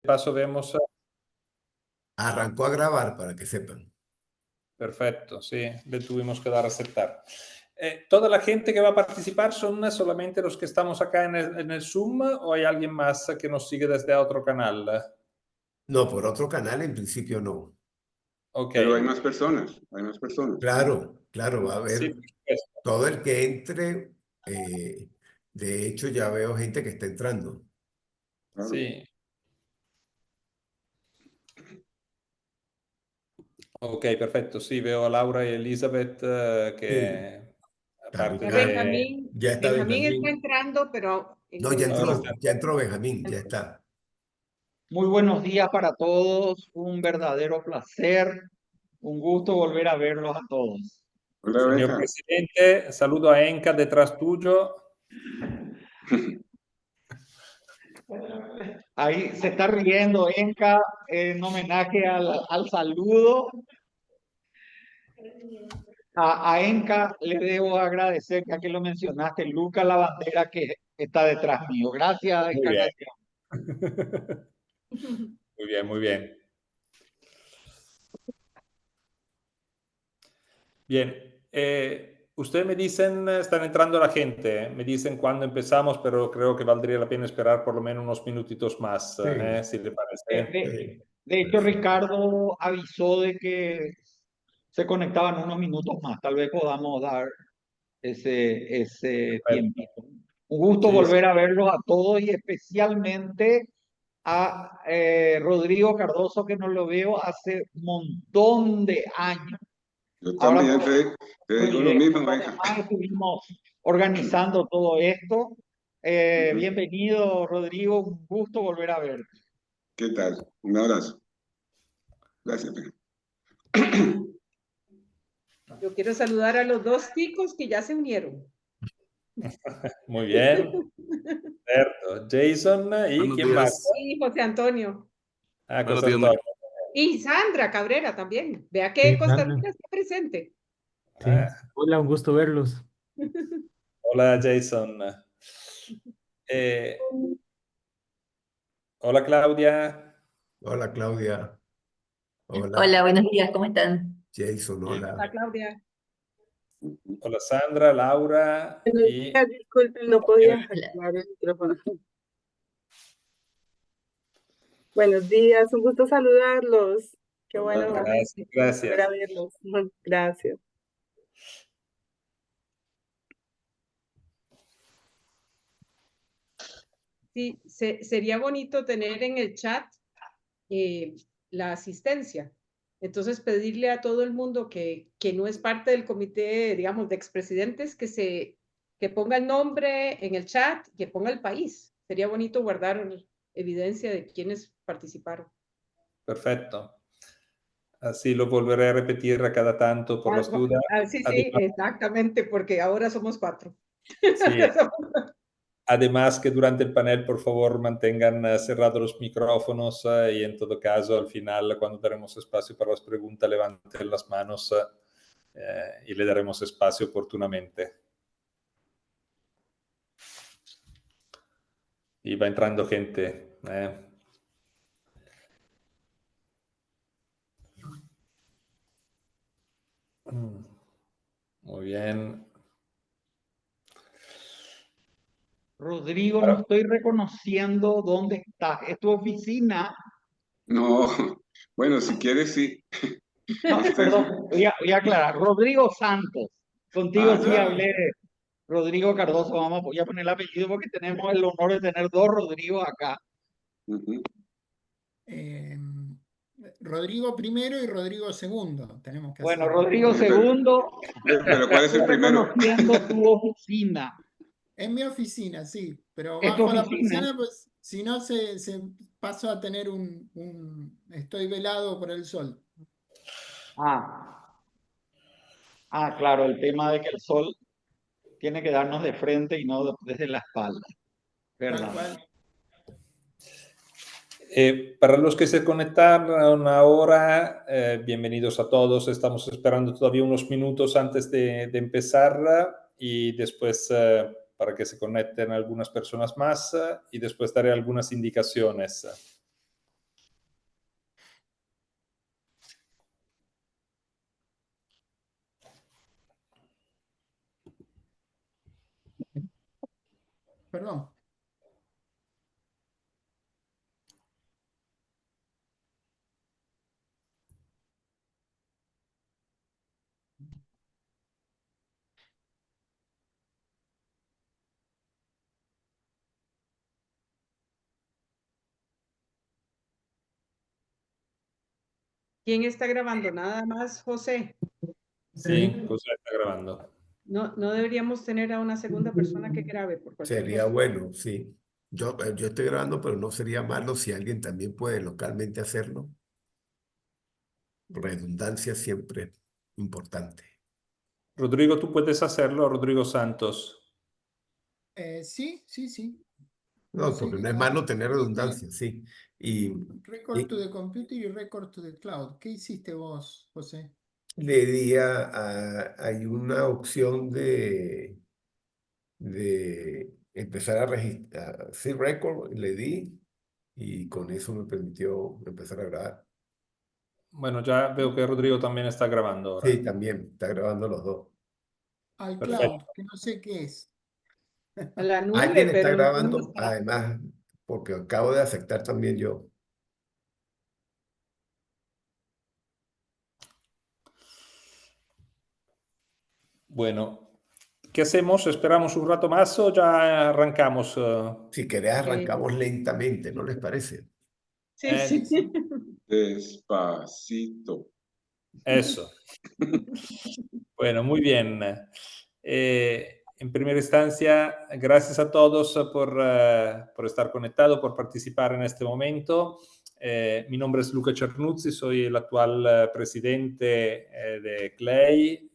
paso vemos. Arrancó a grabar para que sepan. Perfecto, sí, le tuvimos que dar a aceptar. ¿Toda la gente que va a participar son solamente los que estamos acá en el Zoom o hay alguien más que nos sigue desde otro canal? No, por otro canal en principio no. Ok. Pero hay más personas, hay más personas. Claro, claro, va a Sí, haber por supuesto. todo el que entre. De hecho, ya veo gente que está entrando. Claro. Sí. Ok, perfecto. Sí, veo a Laura y Elizabeth Sí, que está aparte Ricardo. de... Ya está Benjamín está Benjamín. entrando, pero No, Ahora está. ya entró Benjamín, ya está. Muy buenos días para todos, un verdadero placer, un gusto volver a verlos a todos. Hola, Señor Benja. presidente, saludo a Enca detrás tuyo. Ahí se está riendo Enca en homenaje al saludo. A Enca le debo agradecer, ya que lo mencionaste, Luca la bandera que está detrás mío. Gracias, Muy bien. Encarnación. Muy bien, muy bien. Bien, ustedes me dicen, están entrando la gente, me dicen cuándo empezamos, pero creo que valdría la pena esperar por lo menos unos minutitos más, si le parece. De hecho, Ricardo avisó de que se conectaban unos minutos más. Tal vez podamos dar ese tiempito. Un gusto Sí, volver a verlos a todos y especialmente a Rodrigo Cardoso, que no lo veo hace un montón de años. Yo Ahora, también, te digo lo mismo, Benja. además estuvimos organizando todo esto. Bienvenido, Rodrigo, un gusto volver a verte. ¿Qué tal? Un abrazo. Gracias, Benja. yo quiero saludar a los dos chicos que ya se unieron. muy bien. Cierto. Jason y Buenos ¿quién días. más? Y José Antonio. Ah, Buenos José días, Antonio. Y Sandra Cabrera también. Vea que Sí, Costa Sandra. Rica está presente. Sí. Ah, Hola, un gusto verlos. hola, Jason. Hola, Claudia. Hola, Claudia. Hola, Hola, buenos días, ¿cómo están? Jason, Hola, hola. Claudia. Hola, Sandra, Laura Buenos y... días, disculpen, no podía activar el micrófono. Buenos días, un gusto saludarlos. Qué bueno Gracias, volver gracias. a verlos. Gracias. Sí, sería bonito tener en el chat la asistencia. Entonces, pedirle a todo el mundo que no es parte del comité, digamos, de expresidentes, que ponga el nombre en el chat, que ponga el país. Sería bonito guardar evidencia de quienes participaron. Perfecto. Así lo volveré a repetir a cada tanto por las dudas. Sí, Además, exactamente, porque ahora somos 4. sí, además que durante el panel, por favor, mantengan cerrados los micrófonos y en todo caso, al final, cuando daremos espacio para las preguntas, levanten las manos y le daremos espacio oportunamente. Y va entrando gente. Muy bien. Rodrigo, no estoy reconociendo dónde estás. ¿Es tu oficina? No, bueno, si quieres, sí. No, perdón, voy a aclarar. Rodrigo Santos. Contigo sí ya. hablé. Rodrigo Cardoso, voy a poner el apellido porque tenemos el honor de tener dos Rodrigo acá. Ujú. Rodrigo primero y Rodrigo segundo. Tenemos que Bueno, hacer. Rodrigo segundo, Pero ¿cuál es el estoy primero? reconociendo tu oficina. En mi oficina, sí, pero ¿Es tu bajo la oficina? persiana, pues, si no, se paso a tener estoy velado por el sol. Claro, el tema de que el sol tiene que darnos de frente y no desde la espalda. Tal ¿Verdad? cual. Para los que se conectaron ahora, bienvenidos a todos. Estamos esperando todavía unos minutos antes de empezar y después para que se conecten algunas personas más y después daré algunas indicaciones. Perdón. ¿Quién está grabando? Nada más, José. Sí, José está grabando. No deberíamos tener a una segunda persona que grabe por cualquier Sería cosa. bueno, sí. Yo estoy grabando, pero no sería malo si alguien también puede localmente hacerlo. Redundancia siempre importante. Rodrigo, ¿tú puedes hacerlo? Rodrigo Santos. Sí. No, Estoy porque no es malo tener hiciste redundancia, sí. Y, record to y the computer y record to the cloud. ¿Qué hiciste vos, José? le di hay una opción de empezar a registrar, sí, record, le di y con eso me permitió empezar a grabar. Bueno, ya veo que Rodrigo también está grabando ahora. Sí, también, está grabando los dos. Al Perfecto. cloud, que no sé qué es. A la nube, Alguien está pero no sé dónde grabando, está. además, porque acabo de aceptar también yo. Bueno, ¿qué hacemos? ¿Esperamos un rato más o ya arrancamos? Si querés, Eh, arrancamos lentamente, ¿no les parece? sí, Sí, sí. sí. Despacito. Eso. Bueno, muy bien. En primera instancia, gracias a todos por estar conectados, por participar en este momento. Mi nombre es Luca Cernuzzi, soy el actual presidente de CLEI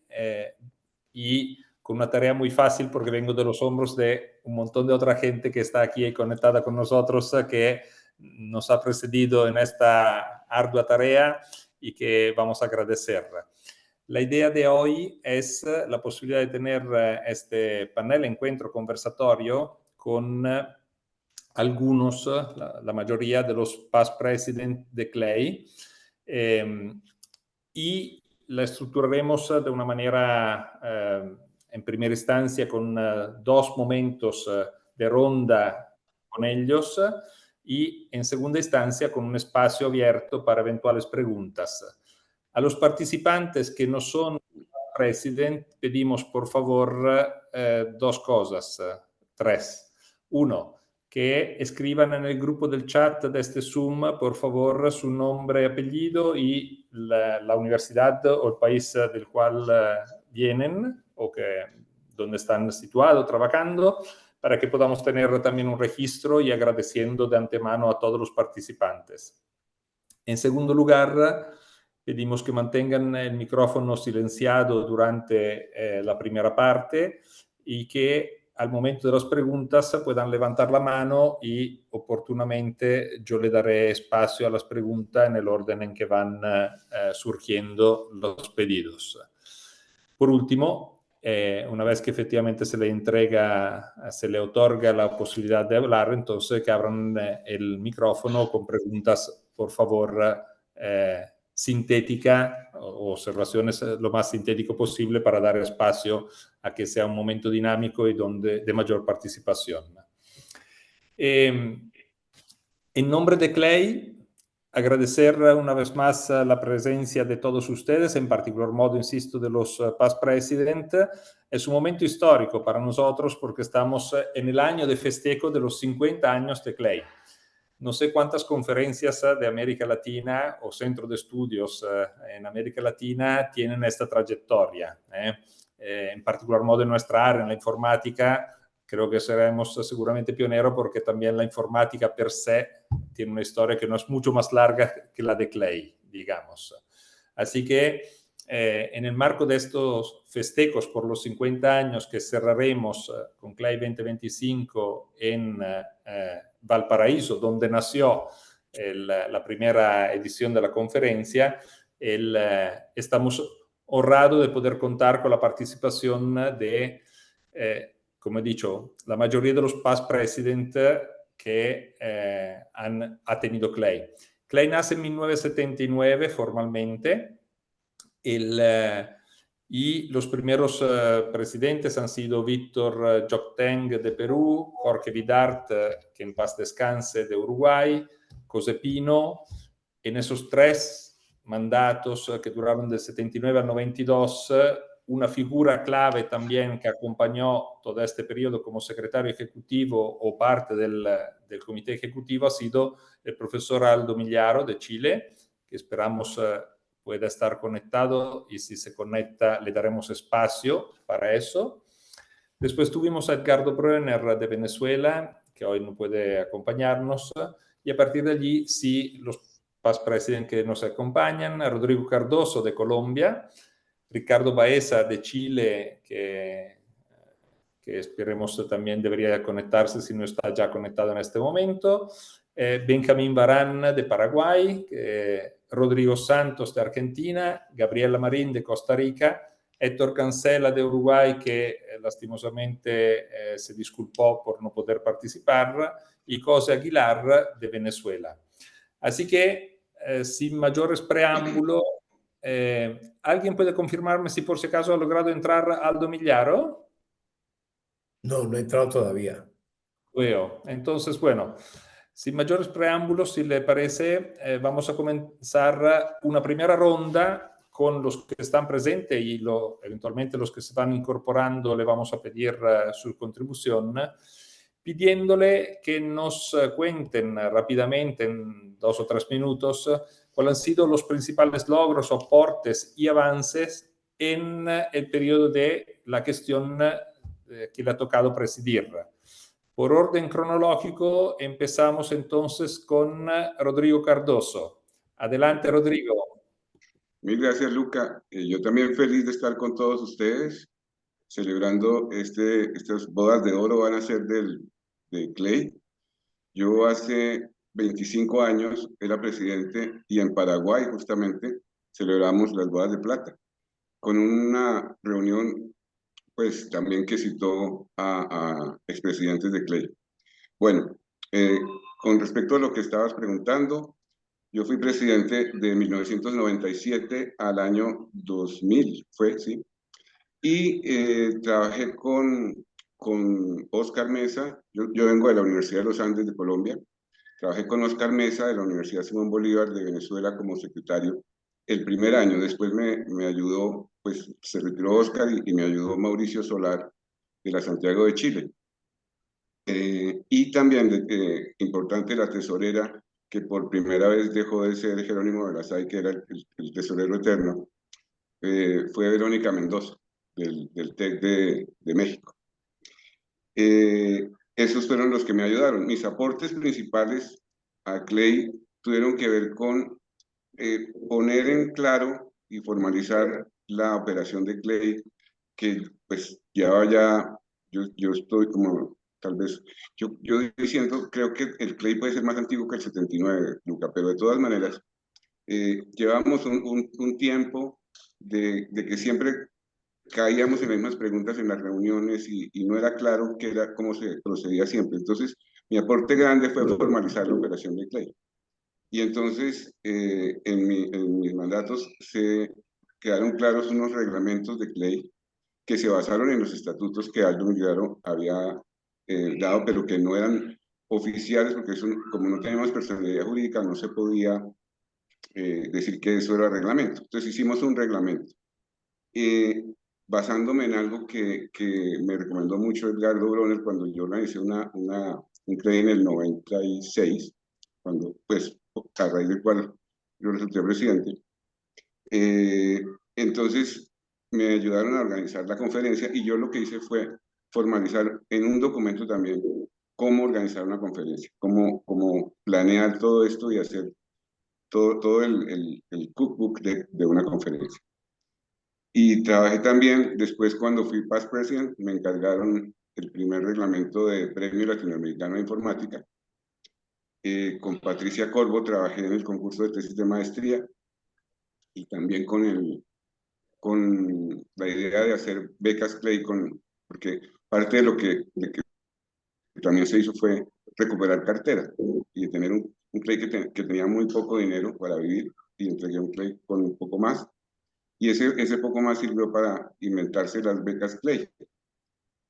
y con una tarea muy fácil porque vengo de los hombros de un montón de otra gente que está aquí conectada con nosotros, que nos ha precedido en esta ardua tarea y que vamos a agradecer. La idea de hoy es la posibilidad de tener este panel encuentro conversatorio con algunos, la mayoría de los past president de CLEI, y la estructuraremos de una manera, en primera instancia, con dos momentos de ronda con ellos y en segunda instancia con un espacio abierto para eventuales preguntas. A los participantes que no son president, pedimos por favor dos cosas, tres. Uno, que escriban en el grupo del chat de este Zoom, por favor, su nombre, apellido y la universidad o el país del cual vienen o donde están situados, trabajando, para que podamos tener también un registro y agradeciendo de antemano a todos los participantes. En segundo lugar, pedimos que mantengan el micrófono silenciado durante la primera parte y que al momento de las preguntas puedan levantar la mano y oportunamente yo le daré espacio a las preguntas en el orden en que van surgiendo los pedidos. Por último, una vez que efectivamente se le entrega, se le otorga la posibilidad de hablar, entonces que abran el micrófono con preguntas, por favor, sintética o observaciones lo más sintético posible para dar espacio a que sea un momento dinámico y de mayor participación. En nombre de CLEI, agradecer una vez más la presencia de todos ustedes, en particular modo, insisto, de los past president. Es un momento histórico para nosotros porque estamos en el año de festejo de los 50 años de CLEI. No sé cuántas conferencias de América Latina o centro de estudios en América Latina tienen esta trayectoria. En particular modo en nuestra área, en la informática, creo que seremos seguramente pioneros porque también la informática per se tiene una historia que no es mucho más larga que la de CLEI, digamos. Así que en el marco de estos festejos por los 50 años que cerraremos con CLEI 2025 en Valparaíso, donde nació la primera edición de la conferencia, estamos honrados de poder contar con la participación de, como he dicho, la mayoría de los past president que ha tenido CLEI. CLEI nace en 1979 formalmente. Y los primeros presidentes han sido Víctor Jocteng de Perú, Jorge Vidart, que en paz descanse, de Uruguay, Cosepino. En esos 3 mandatos que duraron del 79 al 92, una figura clave también que acompañó todo este periodo como secretario ejecutivo o parte del comité ejecutivo ha sido el profesor Aldo Millaro de Chile, que esperamos pueda estar conectado, y si se conecta le daremos espacio para eso. Después tuvimos a Edgardo Brunner de Venezuela, que hoy no puede acompañarnos, y a partir de allí sí los past presidents que nos acompañan: Rodrigo Cardoso de Colombia, Ricardo Baeza de Chile, que esperemos también debería conectarse si no está ya conectado en este momento, Benjamín Barán de Paraguay, Rodrigo Santos de Argentina, Gabriela Marín de Costa Rica, Héctor Cancela de Uruguay, que lastimosamente se disculpó por no poder participar, y José Aguilar de Venezuela. Así que, sin mayores preámbulos, ¿alguien puede confirmarme si por si acaso ha logrado entrar Aldo Millaro? No, no he entrado todavía. Veo. Entonces, bueno, sin mayores preámbulos, si le parece, vamos a comenzar una primera ronda con los que están presentes y eventualmente los que se van incorporando le vamos a pedir su contribución, pidiéndole que nos cuenten rápidamente, en 2 o 3 minutos, cuáles han sido los principales logros, aportes y avances en el periodo de la gestión que le ha tocado presidir. Por orden cronológico, empezamos entonces con Rodrigo Cardoso. Adelante, Rodrigo. Mil gracias, Luca. Yo también feliz de estar con todos ustedes, celebrando estas bodas de oro van a ser de Clay. Yo hace 25 años era presidente y en Paraguay justamente celebramos las bodas de plata, con una reunión pues también que citó a expresidentes de Clay. Bueno, con respecto a lo que estabas preguntando, yo fui presidente de 1997 al año 2000, fue, ¿sí? Y trabajé con Oscar Mesa. Yo vengo de la Universidad de los Andes de Colombia. Trabajé con Oscar Mesa de la Universidad Simón Bolívar de Venezuela como secretario el primer año. Después me ayudó, pues se retiró Oscar y me ayudó Mauricio Solar de la Santiago de Chile. Y también, importante, la tesorera, que por primera vez dejó de ser Jerónimo de la Say, que era el tesorero eterno, fue Verónica Mendoza, del TEC de México. Esos fueron los que me ayudaron. Mis aportes principales a Clay tuvieron que ver con poner en claro y formalizar la operación de Clay, que pues llevaba ya, yo estoy como, tal vez, yo diciendo, creo que el Clay puede ser más antiguo que el 79, Luca, pero de todas maneras, llevamos un tiempo de que siempre caíamos en las mismas preguntas en las reuniones y no era claro cómo se procedía siempre. Entonces, mi aporte grande fue formalizar la operación de Clay. Y entonces, en mis mandatos se quedaron claros unos reglamentos de Clay que se basaron en los estatutos que Aldo Millaro había dado, pero que no eran oficiales, porque como no teníamos personalidad jurídica, no se podía decir que eso era reglamento. Entonces hicimos un reglamento. Basándome en algo que me recomendó mucho Edgardo Brunner cuando yo organicé un CREI en el 96, cuando, pues, a raíz del cual yo resulté presidente. Entonces, me ayudaron a organizar la conferencia y yo lo que hice fue formalizar en un documento también cómo organizar una conferencia, cómo planear todo esto y hacer todo el cookbook de una conferencia. Y trabajé también, después cuando fui past president, me encargaron el primer reglamento de Premio Latinoamericano de Informática. Con Patricia Corvo trabajé en el concurso de tesis de maestría y también con la idea de hacer becas Clay, porque parte de lo que también se hizo fue recuperar cartera y tener un Clay que tenía muy poco dinero para vivir y entregué un Clay con un poco más. Y ese poco más sirvió para inventarse las becas Clay,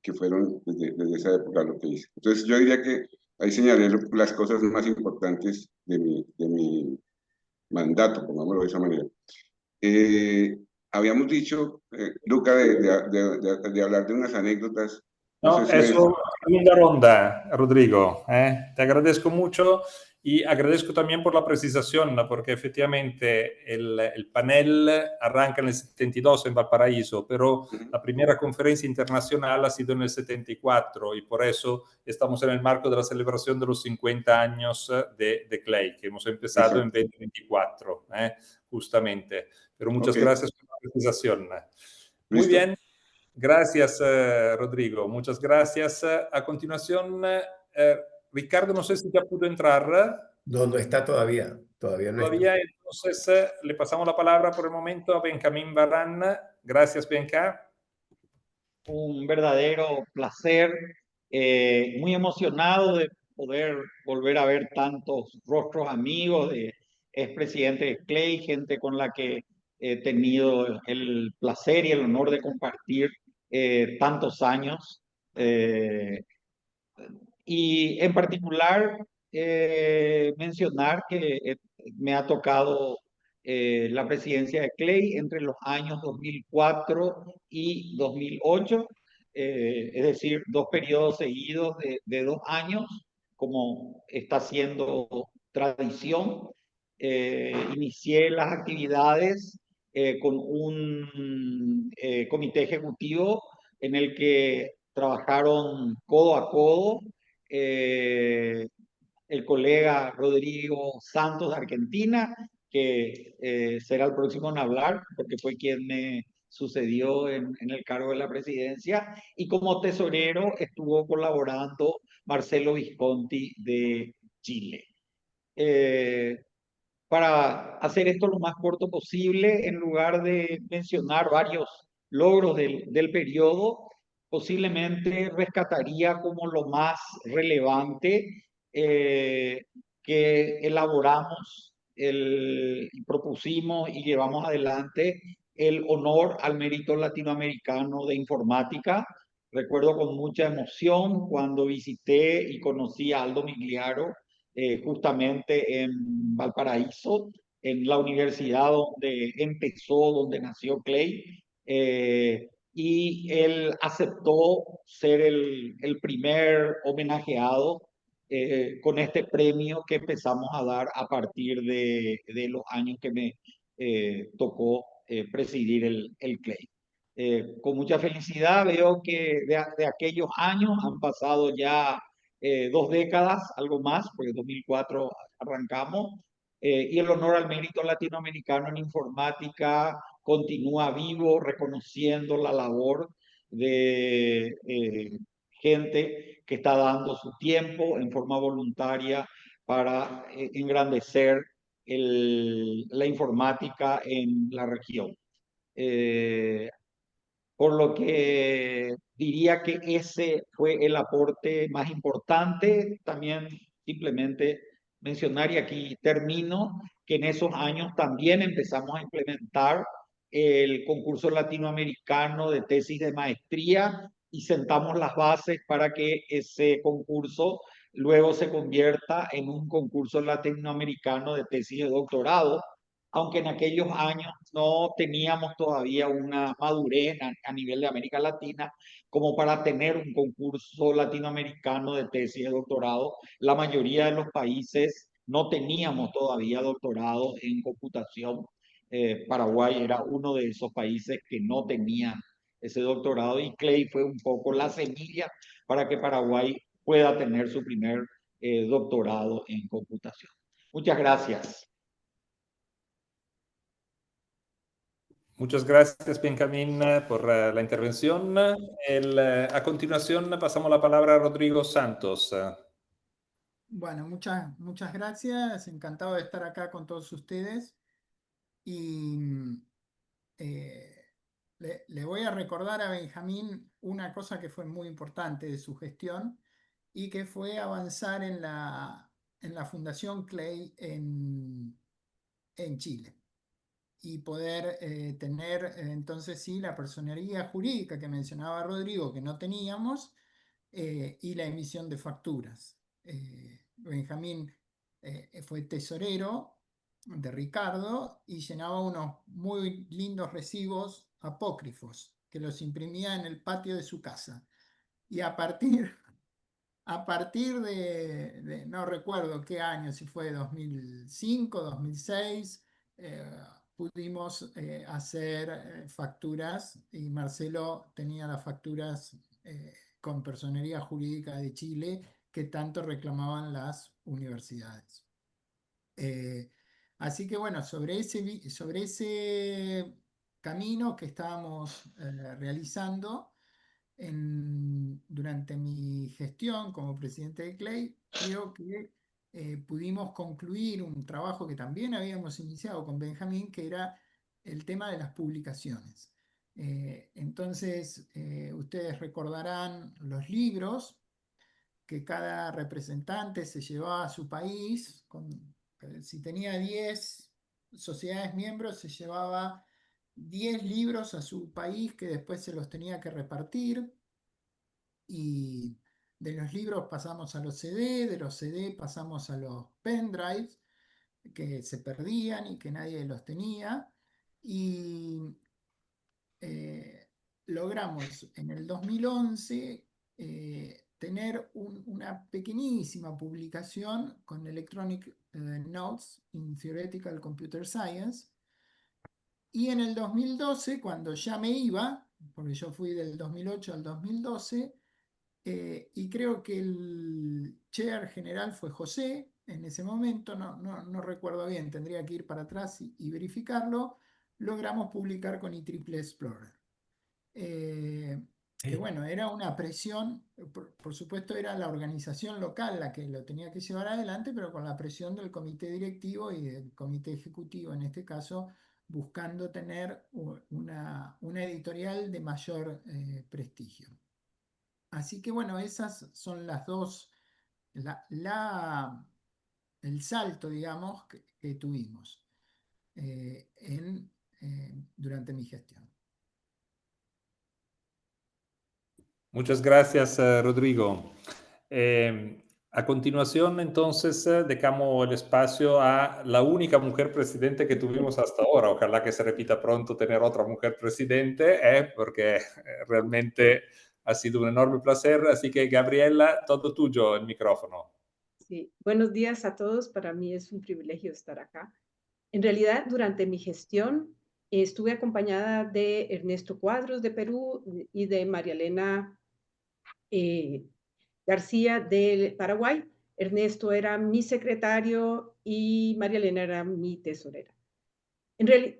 que fueron desde esa época lo que hice. Entonces yo diría que ahí señalé las cosas más importantes de mi mandato, pongámoslo de esa manera. Habíamos dicho, Luca, de hablar de unas anécdotas. No No, sé si es... eso, segunda ronda, Rodrigo. Te agradezco mucho y agradezco también por la precisación, ¿no? Porque efectivamente el panel arranca en el 72 en Valparaíso, pero la primera conferencia internacional ha sido en el 74 y por eso estamos en el marco de la celebración de los 50 años de Clay, que hemos empezado en 2024, justamente. Pero muchas gracias por la precisación. Muy Listo. bien. Gracias, Rodrigo. Muchas gracias. A continuación, Ricardo, no sé si ya pudo entrar. No, no está todavía. Todavía no está. Todavía, entonces le pasamos la palabra por el momento a Benjamín Barran. Gracias, Benja. Un verdadero placer, muy emocionado de poder volver a ver tantos rostros amigos de expresidente de Clay, gente con la que he tenido el placer y el honor de compartir tantos años. Y en particular mencionar que me ha tocado la presidencia de Clay entre los años 2004 y 2008, es decir, 2 periodos seguidos de 2 años, como está siendo tradición. Inicié las actividades con un comité ejecutivo en el que trabajaron codo a codo el colega Rodrigo Santos de Argentina, que será el próximo en hablar, porque fue quien me sucedió en el cargo de la presidencia, y como tesorero estuvo colaborando Marcelo Visconti de Chile. Para hacer esto lo más corto posible, en lugar de mencionar varios logros del periodo, posiblemente rescataría como lo más relevante que elaboramos y propusimos y llevamos adelante el honor al mérito latinoamericano de informática. Recuerdo con mucha emoción cuando visité y conocí a Aldo Migliaro justamente en Valparaíso, en la universidad donde empezó, donde nació Clay, y él aceptó ser el primer homenajeado con este premio que empezamos a dar a partir de los años que me tocó presidir el Clay. Con mucha felicidad veo que de aquellos años han pasado ya 2 décadas, algo más, porque en 2004 arrancamos, y el honor al mérito latinoamericano en informática continúa vivo, reconociendo la labor de gente que está dando su tiempo en forma voluntaria para engrandecer la informática en la región. Por lo que diría que ese fue el aporte más importante. También simplemente mencionar, y aquí termino, que en esos años también empezamos a implementar el concurso latinoamericano de tesis de maestría y sentamos las bases para que ese concurso luego se convierta en un concurso latinoamericano de tesis de doctorado, aunque en aquellos años no teníamos todavía una madurez a nivel de América Latina como para tener un concurso latinoamericano de tesis de doctorado. La mayoría de los países no teníamos todavía doctorado en computación. Paraguay era uno de esos países que no tenían ese doctorado, y Clay fue un poco la semilla para que Paraguay pueda tener su primer doctorado en computación. Muchas gracias. Muchas gracias, Benjamín, por la intervención. A continuación, pasamos la palabra a Rodrigo Santos. Bueno, muchas gracias. Encantado de estar acá con todos ustedes. Y le voy a recordar a Benjamín una cosa que fue muy importante de su gestión y que fue avanzar en la Fundación Clay en Chile. y poder tener entonces sí la personería jurídica que mencionaba Rodrigo, que no teníamos, y la emisión de facturas. Benjamín fue tesorero de Ricardo y llenaba unos muy lindos recibos apócrifos que los imprimía en el patio de su casa. Y a partir no recuerdo qué año, si fue 2005, 2006, pudimos hacer facturas y Marcelo tenía las facturas con Personería Jurídica de Chile que tanto reclamaban las universidades. Así que bueno, sobre ese camino que estábamos realizando, durante mi gestión como presidente de CLEI, creo que pudimos concluir un trabajo que también habíamos iniciado con Benjamín, que era el tema de las publicaciones. Entonces, ustedes recordarán los libros que cada representante se llevaba a su país. Si tenía 10 sociedades miembros, se llevaba 10 libros a su país que después se los tenía que repartir, y de los libros pasamos a los CD, de los CD pasamos a los pendrives que se perdían y que nadie los tenía, y logramos en el 2011 tener una pequeñísima publicación con Electronic Notes in Theoretical Computer Science. Y en el 2012, cuando ya me iba, porque yo fui del 2008 al 2012, y creo que el chair general fue José en ese momento, no recuerdo bien, tendría que ir para atrás y verificarlo, logramos publicar con IEEE Explorer. Que bueno, era una presión, por supuesto era la organización local la que lo tenía que llevar adelante, pero con la presión del comité directivo y del comité ejecutivo, en este caso, buscando tener una editorial de mayor prestigio. Así que bueno, esas son las dos, el salto, digamos, que tuvimos durante mi gestión. Muchas gracias, Rodrigo. A continuación, entonces, dejamos el espacio a la única mujer presidente que tuvimos hasta ahora. Ojalá que se repita pronto tener otra mujer presidente, porque realmente ha sido un enorme placer. Así que, Gabriela, todo tuyo, el micrófono. Sí, buenos días a todos. Para mí es un privilegio estar acá. En realidad, durante mi gestión, estuve acompañada de Ernesto Cuadros de Perú y de María Elena García de Paraguay. Ernesto era mi secretario y María Elena era mi tesorera. En realidad,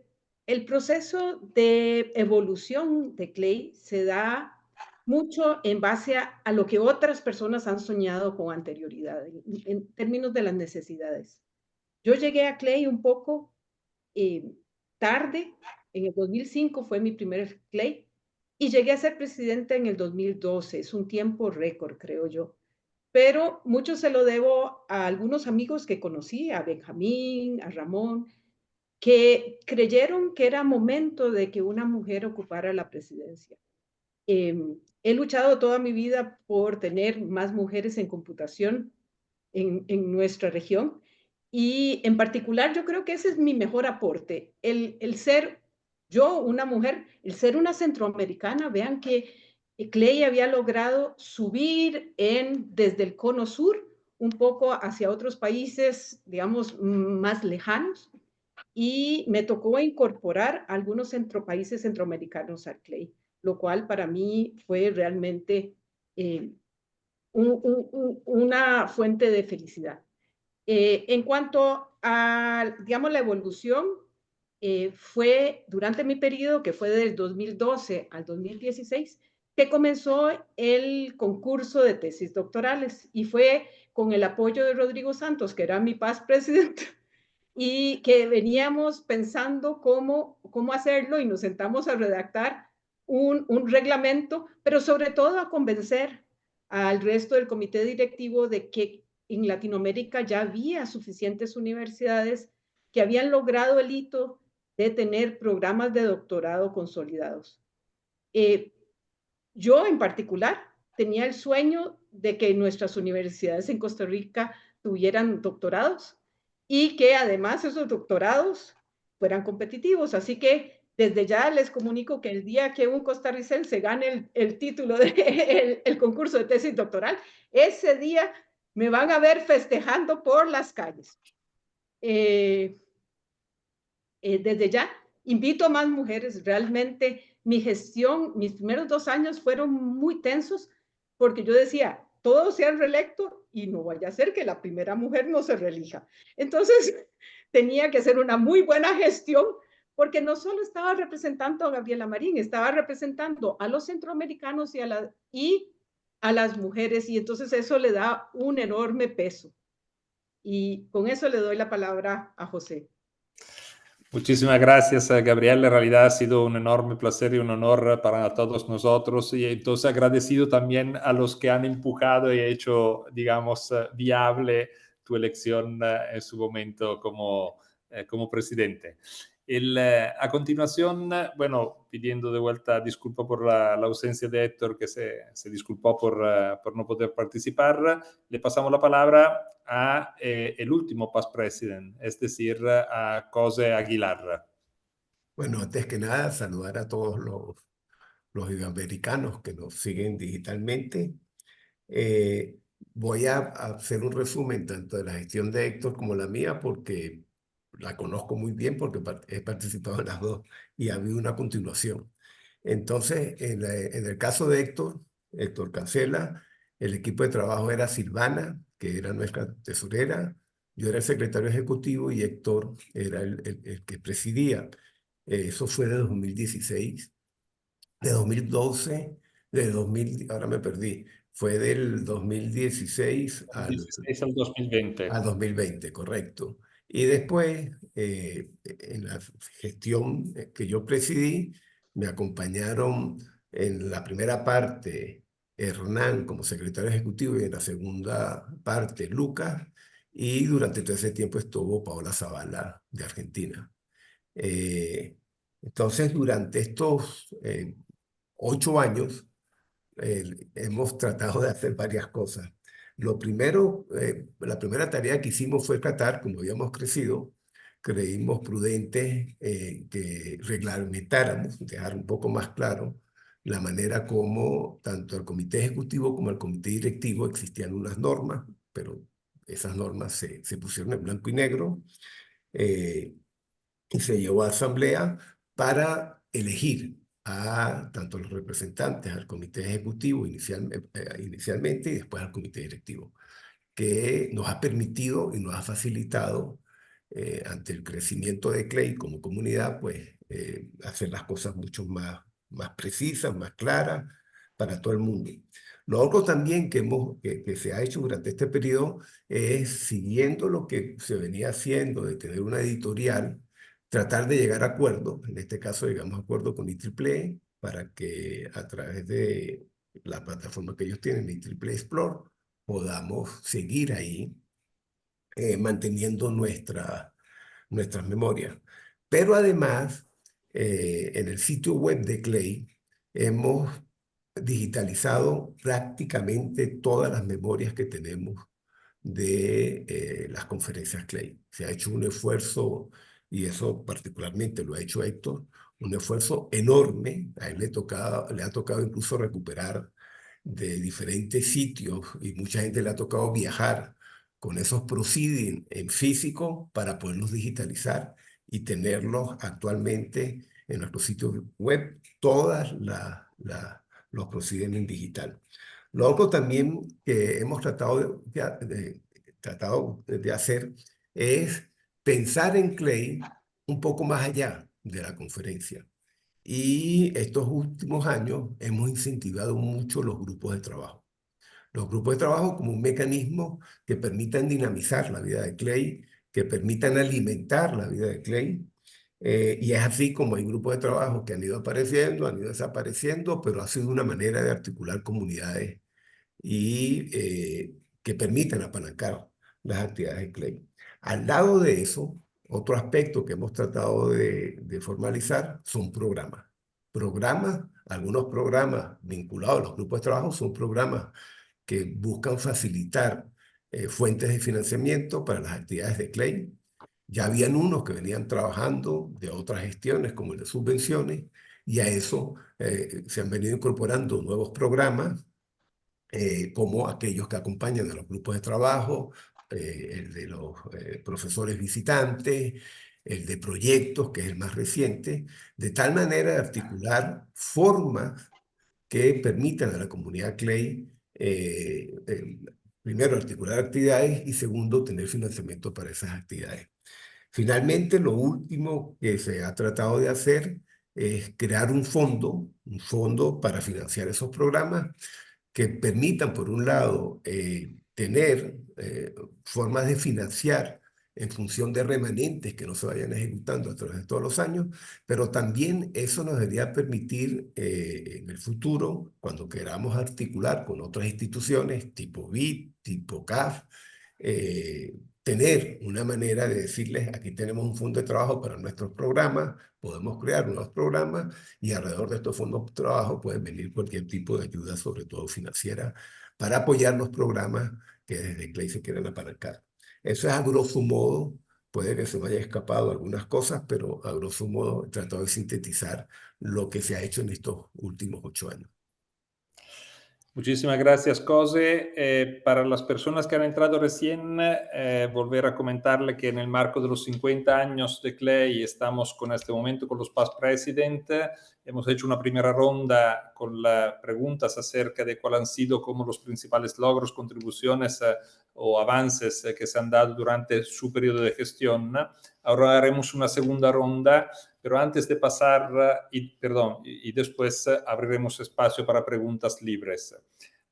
el proceso de evolución de CLEI se da mucho en base a lo que otras personas han soñado con anterioridad, en términos de las necesidades. Yo llegué a CLEI un poco tarde, en el 2005 fue mi primer CLEI, y llegué a ser presidente en el 2012, es un tiempo récord, creo yo. Pero mucho se lo debo a algunos amigos que conocí, a Benjamín, a Ramón, que creyeron que era momento de que una mujer ocupara la presidencia. He luchado toda mi vida por tener más mujeres en computación en nuestra región, y en particular yo creo que ese es mi mejor aporte, el ser yo una mujer, el ser una centroamericana. Vean que CLEI había logrado subir desde el cono sur un poco hacia otros países, digamos, más lejanos, y me tocó incorporar a algunos países centroamericanos al CLEI, lo cual para mí fue realmente una fuente de felicidad. En cuanto a, digamos, la evolución, fue durante mi periodo, que fue del 2012 al 2016, que comenzó el concurso de tesis doctorales, y fue con el apoyo de Rodrigo Santos, que era mi past presidente, y que veníamos pensando cómo hacerlo, y nos sentamos a redactar un reglamento, pero sobre todo a convencer al resto del comité directivo de que en Latinoamérica ya había suficientes universidades que habían logrado el hito de tener programas de doctorado consolidados. Yo en particular tenía el sueño de que nuestras universidades en Costa Rica tuvieran doctorados y que además esos doctorados fueran competitivos. Así que desde ya les comunico que el día que un costarricense gane el título del concurso de tesis doctoral, ese día me van a ver festejando por las calles. Desde ya invito a más mujeres. Realmente mi gestión, mis primeros 2 años fueron muy tensos porque yo decía, todos se han reelecto y no vaya a ser que la primera mujer no se reelija. Entonces tenía que ser una muy buena gestión porque no solo estaba representando a Gabriela Marín, estaba representando a los centroamericanos y a las mujeres, y entonces eso le da un enorme peso. Y con eso le doy la palabra a José. Muchísimas gracias, Gabriel. En realidad ha sido un enorme placer y un honor para todos nosotros. Y entonces agradecido también a los que han empujado y hecho, digamos, viable tu elección en su momento como presidente. A continuación, bueno, pidiendo de vuelta disculpa por la ausencia de Héctor, que se disculpó por no poder participar, le pasamos la palabra a el último past president, es decir, a José Aguilar. Bueno, antes que nada, saludar a todos los iberoamericanos que nos siguen digitalmente. Voy a hacer un resumen tanto de la gestión de Héctor como la mía, porque la conozco muy bien, porque he participado en las dos y ha habido una continuación. Entonces, en el caso de Héctor Cancela, el equipo de trabajo era Silvana, que era nuestra tesorera, yo era el secretario ejecutivo y Héctor era el que presidía. Eso fue de 2016, de 2012, ahora me perdí, fue del 2016 al 16 al 2020. Al 2020, correcto. Y después, en la gestión que yo presidí, me acompañaron en la primera parte Hernán como secretario ejecutivo y en la segunda parte Lucas, y durante todo ese tiempo estuvo Paola Zavala de Argentina. Entonces, durante estos 8 años, hemos tratado de hacer varias cosas. Lo primero, la primera tarea que hicimos fue tratar, como habíamos crecido, creímos prudente que reglamentáramos, dejar un poco más claro la manera como tanto el comité ejecutivo como el comité directivo existían unas normas, pero esas normas se pusieron en blanco y negro, y se llevó a asamblea para elegir a tanto los representantes al comité ejecutivo inicialmente y después al comité directivo, que nos ha permitido y nos ha facilitado ante el crecimiento de CLEI como comunidad, pues hacer las cosas mucho más precisas, más claras para todo el mundo. Lo otro también que se ha hecho durante este periodo es, siguiendo lo que se venía haciendo de tener una editorial, tratar de llegar a acuerdos, en este caso llegamos a acuerdo con IEEE para que a través de la plataforma que ellos tienen, IEEE Explore, podamos seguir ahí manteniendo nuestras memorias. Pero además, en el sitio web de CLEI hemos digitalizado prácticamente todas las memorias que tenemos de las conferencias CLEI. Se ha hecho un esfuerzo, y eso particularmente lo ha hecho Héctor, un esfuerzo enorme. A él le ha tocado incluso recuperar de diferentes sitios, y mucha gente le ha tocado viajar con esos proceedings en físico para poderlos digitalizar y tenerlos actualmente en nuestro sitio web, los proceedings en digital. Lo otro también que hemos tratado de hacer es pensar en CLEI un poco más allá de la conferencia. Y estos últimos años hemos incentivado mucho los grupos de trabajo. Los grupos de trabajo como un mecanismo que permitan dinamizar la vida de CLEI, que permitan alimentar la vida de CLEI. Y es así como hay grupos de trabajo que han ido apareciendo, han ido desapareciendo, pero ha sido una manera de articular comunidades y que permitan apalancar las actividades de CLEI. Al lado de eso, Otro aspecto que hemos tratado de formalizar son programas. Algunos programas vinculados a los grupos de trabajo son programas que buscan facilitar fuentes de financiamiento para las actividades de CLEI. Ya habían unos que venían trabajando de otras gestiones, como el de subvenciones, y a eso se han venido incorporando nuevos programas, como aquellos que acompañan a los grupos de trabajo, el de los profesores visitantes, el de proyectos, que es el más reciente, de tal manera de articular formas que permitan a la comunidad CLEI, primero, articular actividades y segundo, tener financiamiento para esas actividades. Finalmente, lo último que se ha tratado de hacer es crear un fondo para financiar esos programas que permitan, por un lado, tener formas de financiar en función de remanentes que no se vayan ejecutando a través de todos los años, pero también eso nos debería permitir en el futuro, cuando queramos articular con otras instituciones tipo BID, tipo CAF, tener una manera de decirles, aquí tenemos un fondo de trabajo para nuestros programas, podemos crear nuevos programas y alrededor de estos fondos de trabajo pueden venir cualquier tipo de ayuda, sobre todo financiera, para apoyar los programas que desde CLEI se quieren apalancar. Eso es a grosso modo, puede que se me haya escapado algunas cosas, pero a grosso modo he tratado de sintetizar lo que se ha hecho en estos últimos 8 años. Muchísimas gracias, José. Para las personas que han entrado recién, volver a comentarle que en el marco de los 50 años de CLEI estamos con este momento con los Past President. Hemos hecho una primera ronda con las preguntas acerca de cuáles han sido como los principales logros, contribuciones o avances que se han dado durante su periodo de gestión. Ahora haremos una segunda ronda, pero antes de pasar, y después abriremos espacio para preguntas libres.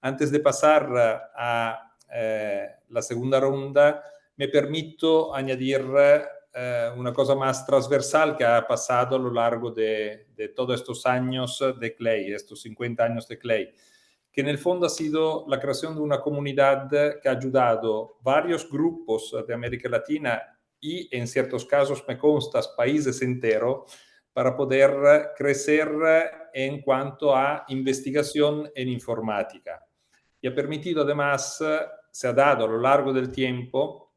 Antes de pasar a la segunda ronda, me permito añadir una cosa más transversal que ha pasado a lo largo de todos estos años de CLEI, estos 50 años de CLEI, que en el fondo ha sido la creación de una comunidad que ha ayudado varios grupos de América Latina y en ciertos casos, me consta, países enteros, para poder crecer en cuanto a investigación en informática. Y ha permitido además, se ha dado a lo largo del tiempo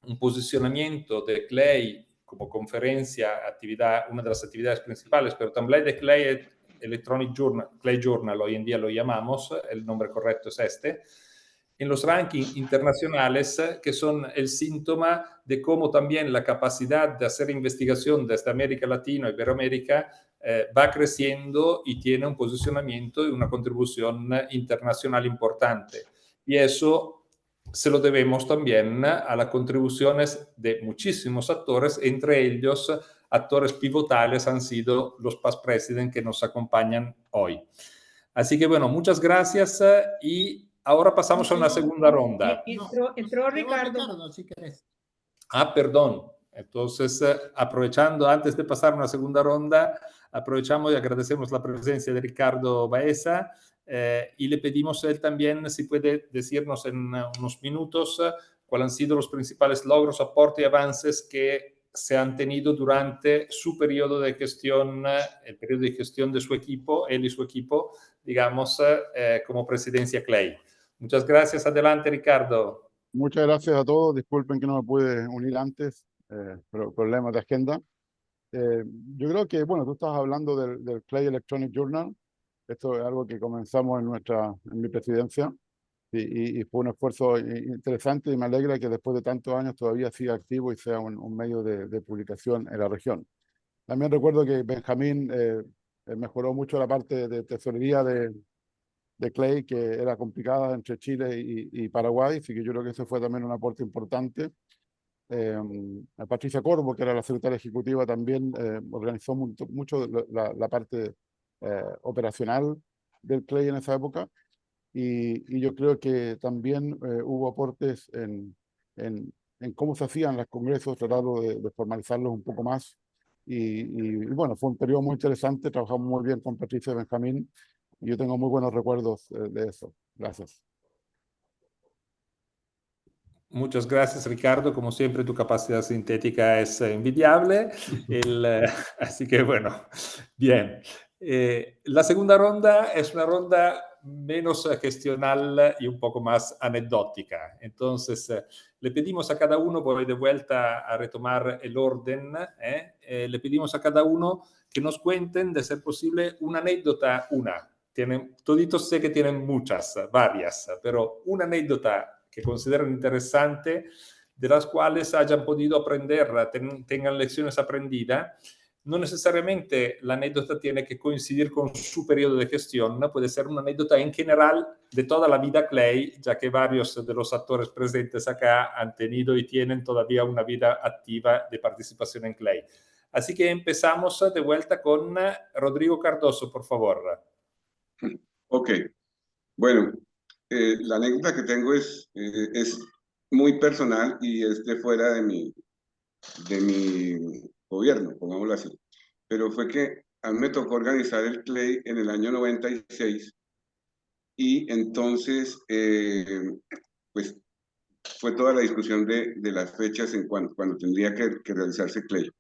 un posicionamiento de CLEI como conferencia, actividad, una de las actividades principales, pero también de CLEI Electronic Journal, CLEI Journal, hoy en día lo llamamos, el nombre correcto es este, en los rankings internacionales, que son el síntoma de cómo también la capacidad de hacer investigación desde América Latina, Iberoamérica, va creciendo y tiene un posicionamiento y una contribución internacional importante. Y eso se lo debemos también a las contribuciones de muchísimos actores, entre ellos actores pivotales han sido los Past President que nos acompañan hoy. Así que bueno, muchas gracias y ahora pasamos a una segunda ronda. Entró Ricardo. Si querés. Ah, perdón. Entonces, aprovechando, antes de pasar a una segunda ronda, aprovechamos y agradecemos la presencia de Ricardo Baeza y le pedimos a él también si puede decirnos en unos minutos cuáles han sido los principales logros, aportes y avances que se han tenido durante su periodo de gestión, el periodo de gestión de su equipo, él y su equipo, digamos, como presidencia CLEI. Muchas gracias. Adelante, Ricardo. Muchas gracias a todos. Disculpen que no me pude unir antes, pero problemas de agenda. Yo creo que, bueno, tú estabas hablando del CLEI Electronic Journal. Esto es algo que comenzamos en mi presidencia y fue un esfuerzo interesante y me alegra que después de tantos años todavía siga activo y sea un medio de publicación en la región. También recuerdo que Benjamín mejoró mucho la parte de tesorería de CLEI, que era complicada entre Chile y Paraguay, así que yo creo que eso fue también un aporte importante. Patricia Corvo, que era la secretaria ejecutiva, también organizó mucho la parte operacional del CLEI en esa época, y yo creo que también hubo aportes en cómo se hacían los congresos, tratando de formalizarlos un poco más, y bueno, fue un periodo muy interesante, trabajamos muy bien con Patricia y Benjamín, y yo tengo muy buenos recuerdos de eso. Gracias. Muchas gracias, Ricardo. Como siempre, tu capacidad sintética es envidiable. Así que, bueno, bien. La segunda ronda es una ronda menos gestional y un poco más anecdótica. Entonces, le pedimos a cada uno, voy de vuelta a retomar el orden, le pedimos a cada uno que nos cuenten, de ser posible, una anécdota, toditos sé que tienen muchas, varias, pero una anécdota que consideren interesante, de las cuales hayan podido aprender, tengan lecciones aprendidas. No necesariamente la anécdota tiene que coincidir con su periodo de gestión, puede ser una anécdota en general de toda la vida Clay, ya que varios de los actores presentes acá han tenido y tienen todavía una vida activa de participación en Clay. Así que empezamos de vuelta con Rodrigo Cardoso, por favor. Ok, bueno, la anécdota que tengo es muy personal y es de fuera de mi gobierno, pongámoslo así. Pero fue que a mí me tocó organizar el CLEI en el año 96 y entonces, pues, fue toda la discusión de las fechas en cuando tendría que realizarse CLEI.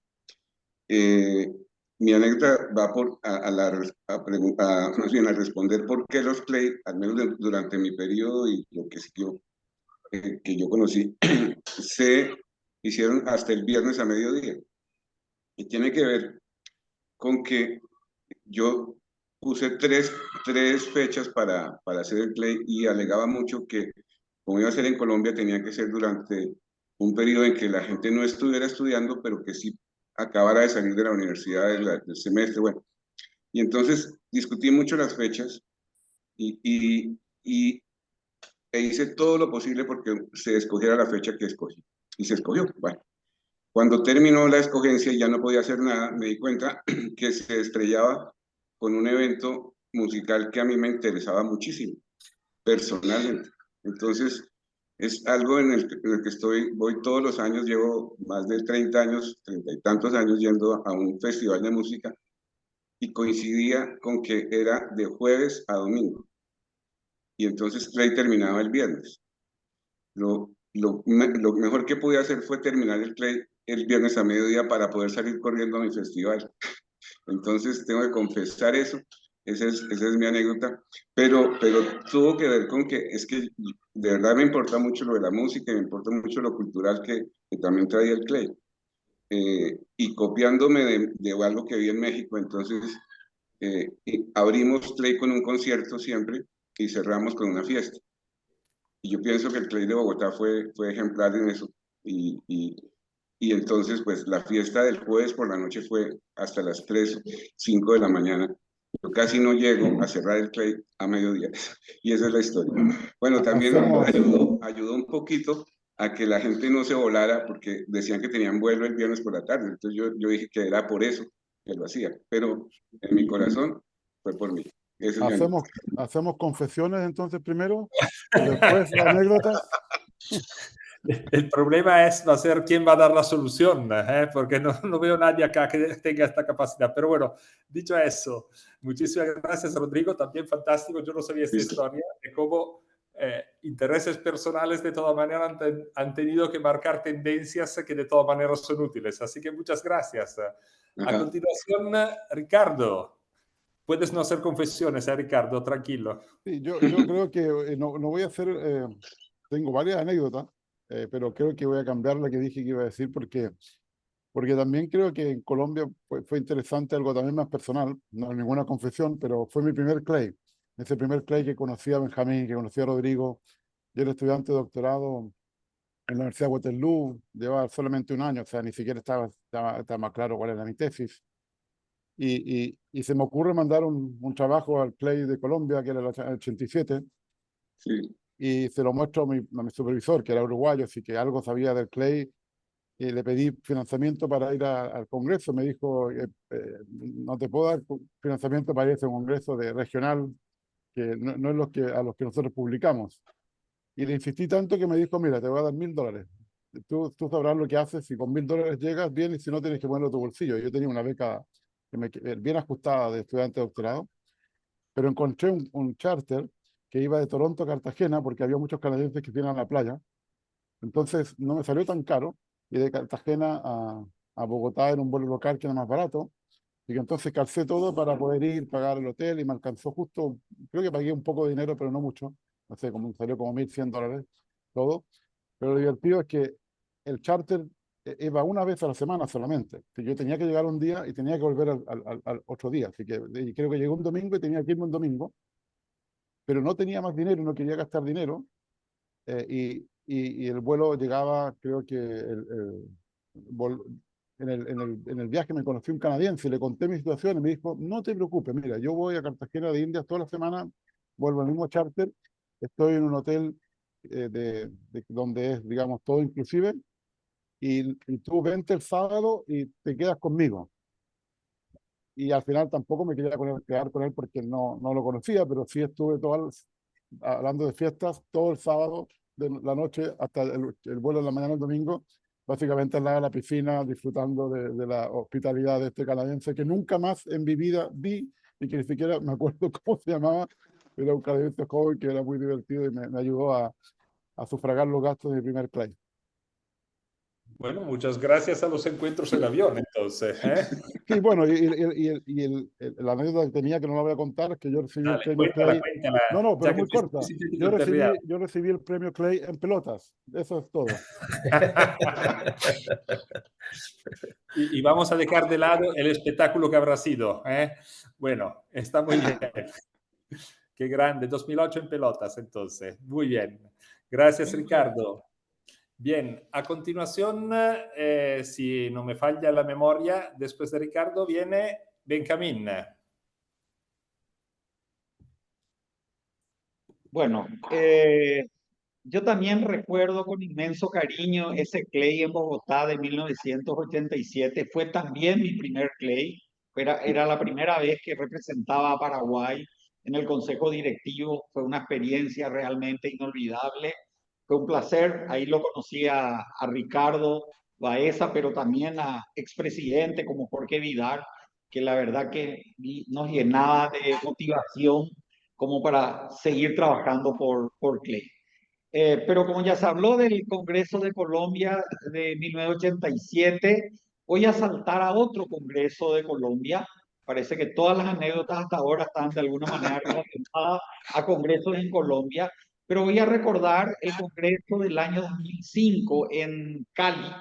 Mi anécdota va más bien a responder por qué los CLEI, al menos durante mi periodo y lo que siguió, que yo conocí, se hicieron hasta el viernes a mediodía. Y tiene que ver con que yo puse tres fechas para hacer el CLEI y alegaba mucho que, como iba a ser en Colombia, tenía que ser durante un periodo en que la gente no estuviera estudiando, pero que sí acabara de salir de la universidad del semestre. Bueno, y entonces discutí mucho las fechas e hice todo lo posible porque se escogiera la fecha que escogí. Y se escogió. Bueno, cuando terminó la escogencia y ya no podía hacer nada, me di cuenta que se estrellaba con un evento musical que a mí me interesaba muchísimo, personalmente. Entonces, es algo en el que voy todos los años, llevo más de 30 años, 30 y tantos años yendo a un festival de música y coincidía con que era de jueves a domingo. Y entonces Clay terminaba el viernes. Lo mejor que pude hacer fue terminar el Clay el viernes a mediodía para poder salir corriendo a mi festival. Entonces tengo que confesar eso, esa es mi anécdota, pero tuvo que ver con que es que de verdad me importa mucho lo de la música y me importa mucho lo cultural que también traía el Clay. Y copiándome de algo que vi en México, entonces abrimos Clay con un concierto siempre y cerramos con una fiesta. Y yo pienso que el Clay de Bogotá fue ejemplar en eso. Y entonces, pues la fiesta del jueves por la noche fue hasta las 3, 5 de la mañana. Yo casi no llego a cerrar el Clay a mediodía. Y esa es la historia. Bueno, también ayudó un poquito a que la gente no se volara porque decían que tenían vuelo el viernes por la tarde. Entonces yo dije que era por eso que lo hacía. Pero en mi corazón fue por mí. ¿Hacemos confesiones entonces primero? Después anécdotas. El problema va a ser quién va a dar la solución, porque no veo nadie acá que tenga esta capacidad. Pero bueno, dicho eso, muchísimas gracias, Rodrigo. También fantástico. Yo no sabía esta historia de cómo intereses personales de toda manera han tenido que marcar tendencias que de todas maneras son útiles. Así que muchas gracias. A continuación, Ricardo. Puedes no hacer confesiones, Ricardo, tranquilo. Sí, yo creo que no voy a hacer, tengo varias anécdotas, pero creo que voy a cambiar la que dije que iba a decir porque también creo que en Colombia fue interesante algo también más personal, no es ninguna confesión, pero fue mi primer Clay. Ese primer Clay que conocí a Benjamín, que conocí a Rodrigo. Yo era estudiante de doctorado en la Universidad de Waterloo, llevaba solamente un año, o sea, ni siquiera estaba más claro cuál era mi tesis. Y se me ocurre mandar un trabajo al Clay de Colombia, que era el 87, sí. Y se lo muestro a mi supervisor, que era uruguayo, así que algo sabía del Clay, y le pedí financiamiento para ir al Congreso. Me dijo, no te puedo dar financiamiento para ir a ese Congreso regional, que no es a los que nosotros publicamos. Y le insistí tanto que me dijo, mira, te voy a dar $1000. Tú sabrás lo que haces, si con $1000 llegas bien y si no tienes que ponerlo a tu bolsillo. Yo tenía una beca bien ajustada de estudiante de doctorado, pero encontré un charter que iba de Toronto a Cartagena, porque había muchos canadienses que iban a la playa. Entonces no me salió tan caro, y de Cartagena a Bogotá era un vuelo local que era más barato, y que entonces calcé todo para poder ir, pagar el hotel, y me alcanzó justo, creo que pagué un poco de dinero, pero no mucho, no sé, como salió como $1.100 todo, pero lo divertido es que el charter iba una vez a la semana solamente, que yo tenía que llegar un día y tenía que volver al otro día, así que y creo que llegó un domingo y tenía que irme un domingo, pero no tenía más dinero, no quería gastar dinero, y el vuelo llegaba, creo que en el viaje me conocí un canadiense, le conté mi situación y me dijo, no te preocupes, mira, yo voy a Cartagena de Indias toda la semana, vuelvo al mismo charter, estoy en un hotel donde es, digamos, todo inclusive, y tú vente el sábado y te quedas conmigo. Y al final tampoco me quería quedar con él porque no lo conocía, pero sí estuve hablando de fiestas todo el sábado de la noche hasta el vuelo de la mañana del domingo, básicamente al lado de la piscina, disfrutando de la hospitalidad de este canadiense que nunca más en mi vida vi y que ni siquiera me acuerdo cómo se llamaba. Era un canadiense joven que era muy divertido y me ayudó a sufragar los gastos de mi primer clay. Bueno, muchas gracias a los encuentros en avión, entonces. Sí, bueno, la anécdota que tenía, que no la voy a contar, es que yo recibí el Dale, premio cuéntala, Clay. cuéntala, No, pero ya es que muy te corta. sintético interriado. Yo recibí el premio Clay en pelotas. Eso es todo. Y vamos a dejar de lado el espectáculo que habrá sido. Bueno, está muy bien. Qué grande, 2008 en pelotas, entonces. Muy bien. Gracias, Ricardo. Bien, a continuación, si no me falla la memoria, después de Ricardo viene Benjamín. Bueno, yo también recuerdo con inmenso cariño ese Clay en Bogotá de 1987. Fue también mi primer Clay. Era la primera vez que representaba a Paraguay en el consejo directivo. Fue una experiencia realmente inolvidable. Fue un placer. Ahí lo conocí a Ricardo Baeza, pero también a expresidente como Jorge Vidal, que la verdad que nos llenaba de motivación como para seguir trabajando por Clay. Pero como ya se habló del Congreso de Colombia de 1987, voy a saltar a otro Congreso de Colombia. Parece que todas las anécdotas hasta ahora están de alguna manera relacionadas a congresos en Colombia, pero voy a recordar el Congreso del año 2005 en Cali.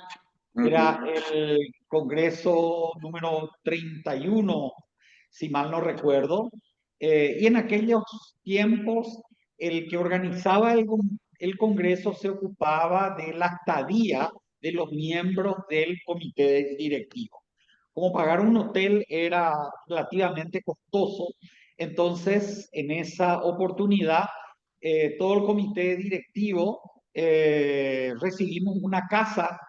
Era el Congreso número 31, si mal no recuerdo. Y en aquellos tiempos, el que organizaba el Congreso se ocupaba de la estadía de los miembros del comité directivo. Como pagar un hotel era relativamente costoso, entonces en esa oportunidad todo el comité directivo recibimos una casa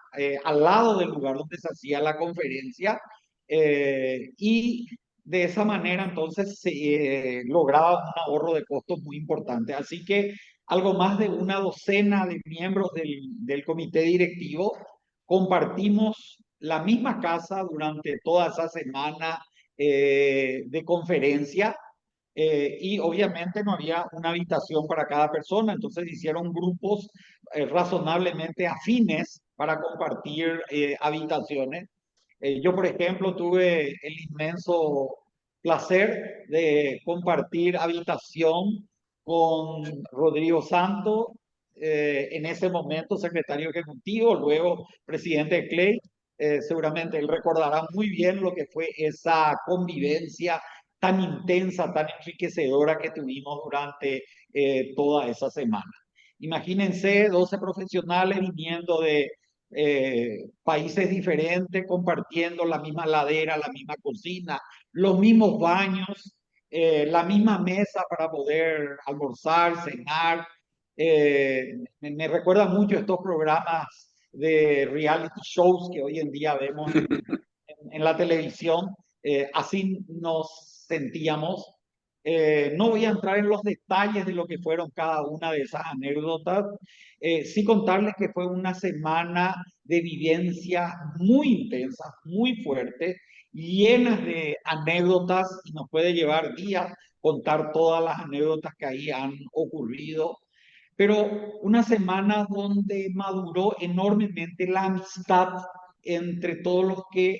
al lado del lugar donde se hacía la conferencia, y de esa manera entonces se lograba un ahorro de costos muy importante. Así que algo más de una docena de miembros del comité directivo compartimos la misma casa durante toda esa semana de conferencia, y obviamente no había una habitación para cada persona, entonces hicieron grupos razonablemente afines para compartir habitaciones. Yo, por ejemplo, tuve el inmenso placer de compartir habitación con Rodrigo Santo, en ese momento secretario ejecutivo, luego presidente de Clay. Seguramente él recordará muy bien lo que fue esa convivencia tan intensa, tan enriquecedora que tuvimos durante toda esa semana. Imagínense 12 profesionales viniendo de países diferentes, compartiendo la misma ladera, la misma cocina, los mismos baños, la misma mesa para poder almorzar, cenar. Me recuerda mucho estos programas de reality shows que hoy en día vemos en la televisión. Así nos sentíamos. No voy a entrar en los detalles de lo que fueron cada una de esas anécdotas. Sí contarles que fue una semana de vivencia muy intensa, muy fuerte, llenas de anécdotas, y nos puede llevar días contar todas las anécdotas que ahí han ocurrido. pero una semana donde maduró enormemente la amistad entre todos los que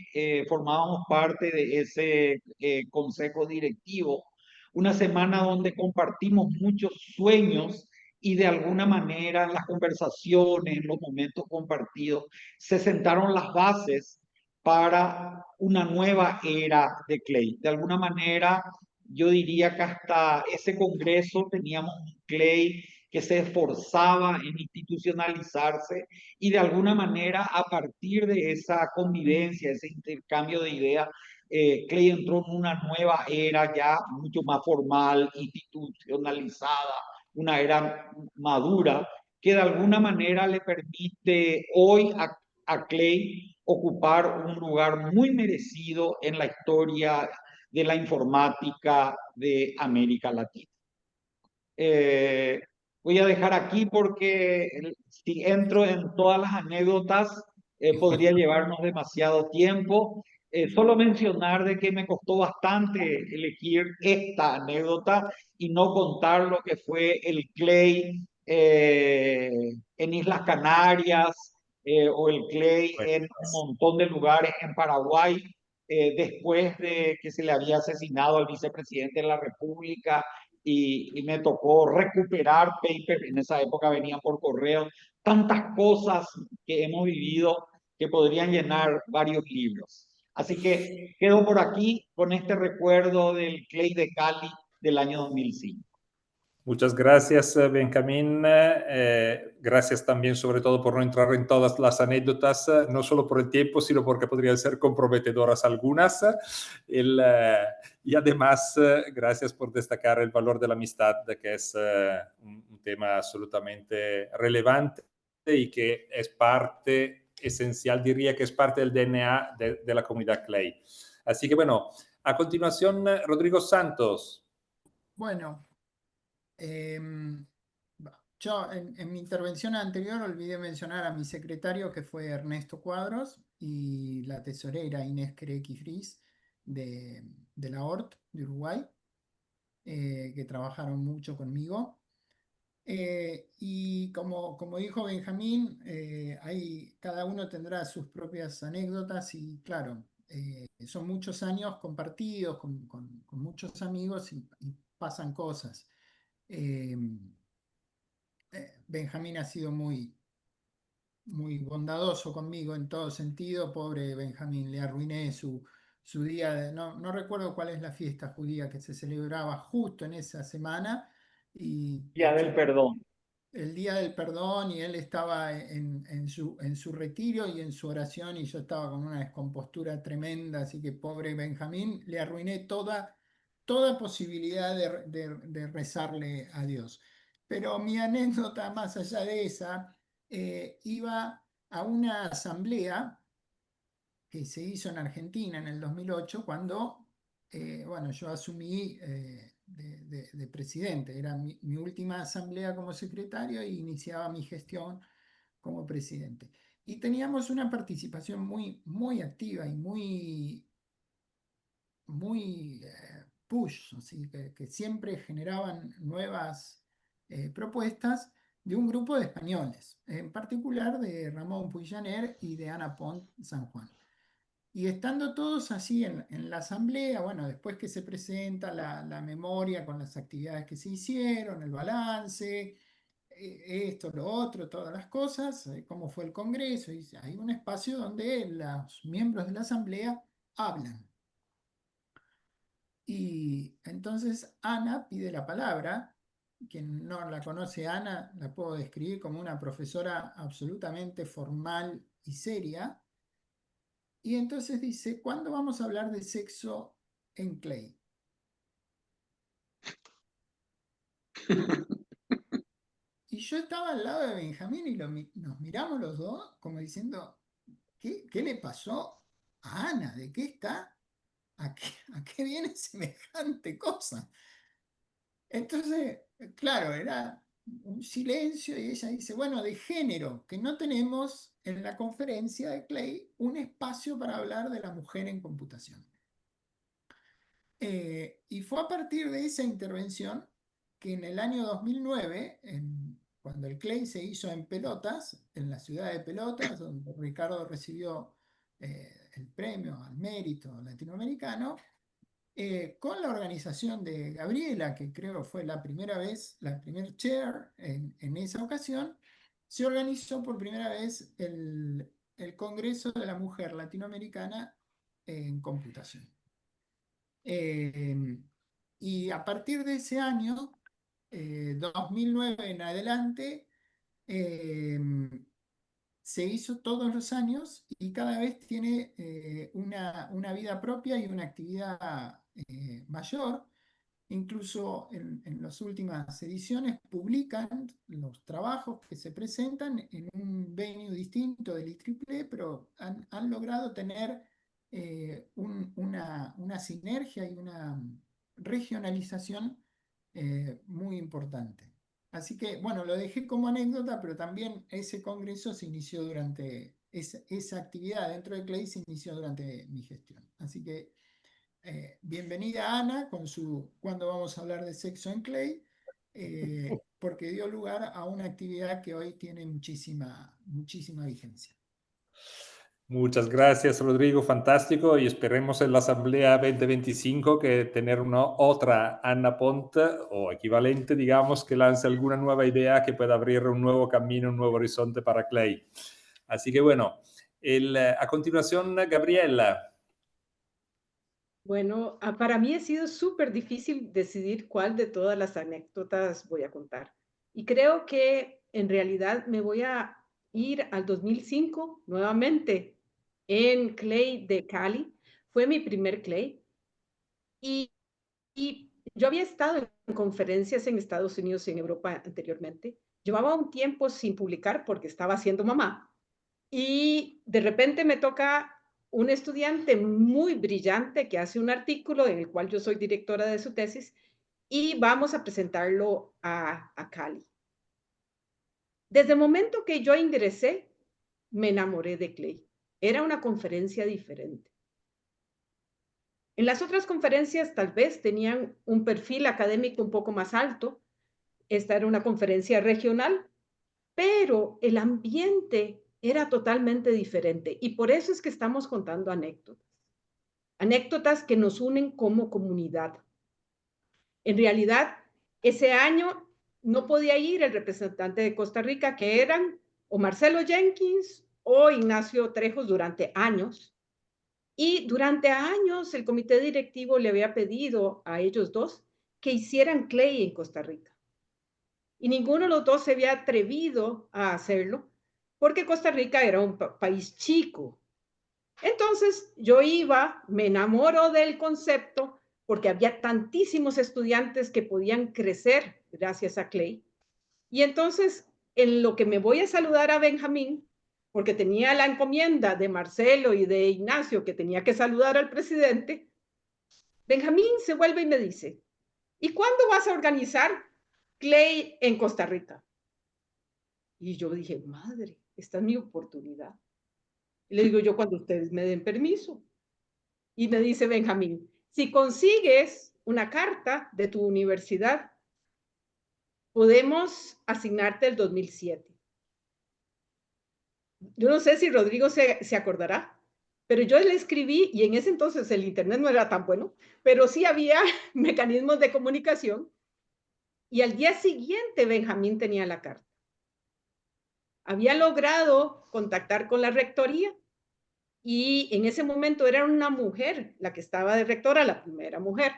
formábamos parte de ese consejo directivo. Una semana donde compartimos muchos sueños y de alguna manera en las conversaciones, en los momentos compartidos, se sentaron las bases para una nueva era de Clay. De alguna manera, yo diría que hasta ese congreso teníamos un Clay que se esforzaba en institucionalizarse y de alguna manera a partir de esa convivencia, ese intercambio de ideas, Clay entró en una nueva era ya mucho más formal, institucionalizada, una era madura que de alguna manera le permite hoy a Clay ocupar un lugar muy merecido en la historia de la informática de América Latina. Voy a dejar aquí porque si entro en todas las anécdotas podría llevarnos demasiado tiempo. Solo mencionar de que me costó bastante elegir esta anécdota y no contar lo que fue el Clay en Islas Canarias o el Clay en un montón de lugares en Paraguay después de que se le había asesinado al vicepresidente de la República y me tocó recuperar papers, en esa época venían por correo, tantas cosas que hemos vivido que podrían llenar varios libros. Así que quedo por aquí con este recuerdo del Clay de Cali del año 2005. Muchas gracias, Benjamín. Gracias también, sobre todo, por no entrar en todas las anécdotas, no solo por el tiempo, sino porque podrían ser comprometedoras algunas. Y además, gracias por destacar el valor de la amistad, que es un tema absolutamente relevante y que es parte esencial, diría que es parte del DNA de la comunidad Clay. Así que bueno, a continuación, Rodrigo Santos. Bueno, yo en mi intervención anterior olvidé mencionar a mi secretario, que fue Ernesto Cuadros, y la tesorera Inés Querequi de la ORT de Uruguay, que trabajaron mucho conmigo. Y como dijo Benjamín, cada uno tendrá sus propias anécdotas y claro, son muchos años compartidos con muchos amigos y pasan cosas. Benjamín ha sido muy bondadoso conmigo en todo sentido. Pobre Benjamín, le arruiné su día. No recuerdo cuál es la fiesta judía que se celebraba justo en esa semana. Día del Perdón. El Día del Perdón, y él estaba en su retiro y en su oración, y yo estaba con una descompostura tremenda, así que pobre Benjamín, le arruiné toda posibilidad de rezarle a Dios. Pero mi anécdota, más allá de esa, iba a una asamblea que se hizo en Argentina en el 2008, cuando bueno, yo asumí de presidente. Era mi última asamblea como secretario e iniciaba mi gestión como presidente. Y teníamos una participación muy activa y muy push, así que siempre generaban nuevas propuestas de un grupo de españoles, en particular de Ramón Puillaner y de Ana Pont San Juan. Y estando todos así en la asamblea, bueno, después que se presenta la memoria con las actividades que se hicieron, el balance, esto, lo otro, todas las cosas, cómo fue el Congreso, y hay un espacio donde los miembros de la asamblea hablan. Y entonces Ana pide la palabra. Quien no la conoce, Ana, la puedo describir como una profesora absolutamente formal y seria. Y entonces dice: ¿cuándo vamos a hablar de sexo en Clay? Y yo estaba al lado de Benjamín y nos miramos los dos como diciendo: ¿qué le pasó a Ana? ¿De qué está? ¿A qué viene semejante cosa? Entonces, claro, era un silencio y ella dice: bueno, de género, que no tenemos en la conferencia de Clay un espacio para hablar de la mujer en computación. Y fue a partir de esa intervención que en el año 2009, cuando el Clay se hizo en Pelotas, en la ciudad de Pelotas, donde Ricardo recibió el premio al mérito latinoamericano, con la organización de Gabriela, que creo fue la primera vez, la primer chair en esa ocasión, se organizó por primera vez el Congreso de la Mujer Latinoamericana en Computación. Y a partir de ese año, 2009 en adelante, se hizo todos los años y cada vez tiene una vida propia y una actividad mayor. Incluso en las últimas ediciones publican los trabajos que se presentan en un venue distinto del IEEE, pero han logrado tener una sinergia y una regionalización muy importante. Así que, bueno, lo dejé como anécdota, pero también ese congreso se inició durante, esa actividad dentro de Clay se inició durante mi gestión. Así que, bienvenida Ana con su ¿Cuándo vamos a hablar de sexo en Clay? Porque dio lugar a una actividad que hoy tiene muchísima vigencia. Muchas gracias, Rodrigo, fantástico, y esperemos en la Asamblea 2025 que tener una otra Ana Pont o equivalente, digamos, que lance alguna nueva idea que pueda abrir un nuevo camino, un nuevo horizonte para Clay. Así que bueno, a continuación, Gabriela. Bueno, para mí ha sido súper difícil decidir cuál de todas las anécdotas voy a contar. Y creo que en realidad me voy a ir al 2005 nuevamente en Clay de Cali. Fue mi primer Clay. Y yo había estado en conferencias en Estados Unidos y en Europa anteriormente. Llevaba un tiempo sin publicar porque estaba siendo mamá. Y de repente me toca un estudiante muy brillante que hace un artículo en el cual yo soy directora de su tesis y vamos a presentarlo a Cali. Desde el momento que yo ingresé, me enamoré de Clay. Era una conferencia diferente. En las otras conferencias tal vez tenían un perfil académico un poco más alto. Esta era una conferencia regional, pero el ambiente era totalmente diferente y por eso es que estamos contando anécdotas. Anécdotas que nos unen como comunidad. En realidad, ese año no podía ir el representante de Costa Rica, que eran o Marcelo Jenkins o Ignacio Trejos durante años. Y durante años el comité directivo le había pedido a ellos dos que hicieran Clay en Costa Rica. Y ninguno de los dos se había atrevido a hacerlo porque Costa Rica era un país chico. Entonces yo iba, me enamoro del concepto porque había tantísimos estudiantes que podían crecer gracias a Clay. Y entonces, en lo que me voy a saludar a Benjamín, porque tenía la encomienda de Marcelo y de Ignacio que tenía que saludar al presidente, Benjamín se vuelve y me dice, ¿y cuándo vas a organizar Clay en Costa Rica? Y yo dije, madre, esta es mi oportunidad. Y le digo yo, cuando ustedes me den permiso. Y me dice Benjamín, si consigues una carta de tu universidad, podemos asignarte el 2007. Yo no sé si Rodrigo se acordará, pero yo le escribí, y en ese entonces el internet no era tan bueno, pero sí había mecanismos de comunicación, y al día siguiente Benjamín tenía la carta. Había logrado contactar con la rectoría, y en ese momento era una mujer la que estaba de rectora, la primera mujer